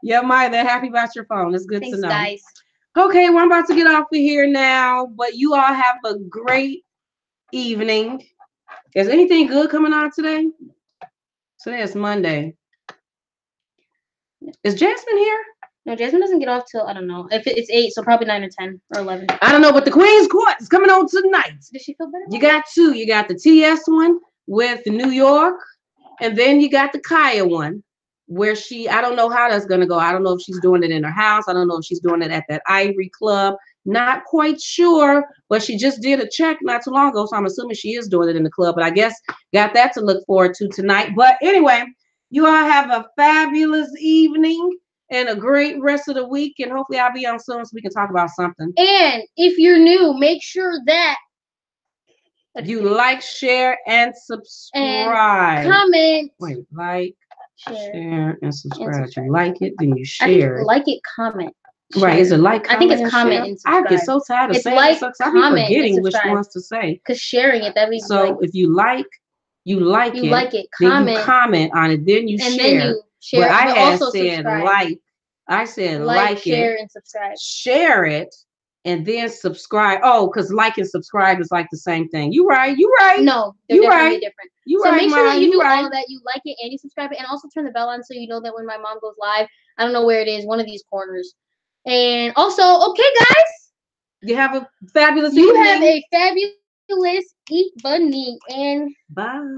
Yeah, Maya, they're happy about your phone. It's good Thanks, to know. guys. Okay, well, I'm about to get off of here now, but you all have a great evening. Is anything good coming on today? Today is Monday. Is Jasmine here? No, Jasmine doesn't get off till, I don't know. If it's 8, so probably 9 or 10 or 11. I don't know, but the Queen's Court is coming on tonight. Does she feel better? You got two. You got the TS one with New York, and then you got the Kaya one where I don't know how that's going to go. I don't know if she's doing it in her house. I don't know if she's doing it at that Ivory Club. Not quite sure, but she just did a check not too long ago, so I'm assuming she is doing it in the club. But I guess got that to look forward to tonight. But anyway, you all have a fabulous evening and a great rest of the week, and hopefully I'll be on soon so we can talk about something. And if you're new, make sure that you like, share, and subscribe. And comment. Wait, like, share, and subscribe. You like it, then you share. I think like it, comment. Share. Right, is it like, comment, I think it's comment and subscribe. I get so tired of saying like, it, so I be forgetting which ones to say. Because sharing it, that means so if you like it, comment, then you comment on it, then you share. Then you share. But I had also said subscribe. I said like share, it, and subscribe. Share it, and then subscribe. Oh, because like and subscribe is like the same thing. You right. No, they're definitely different. So make sure that you do all of that. You like it and you subscribe it, and also turn the bell on so you know that when my mom goes live, I don't know where it is, one of these corners. And also, okay, guys, you have a fabulous evening. You have a fabulous evening, and bye.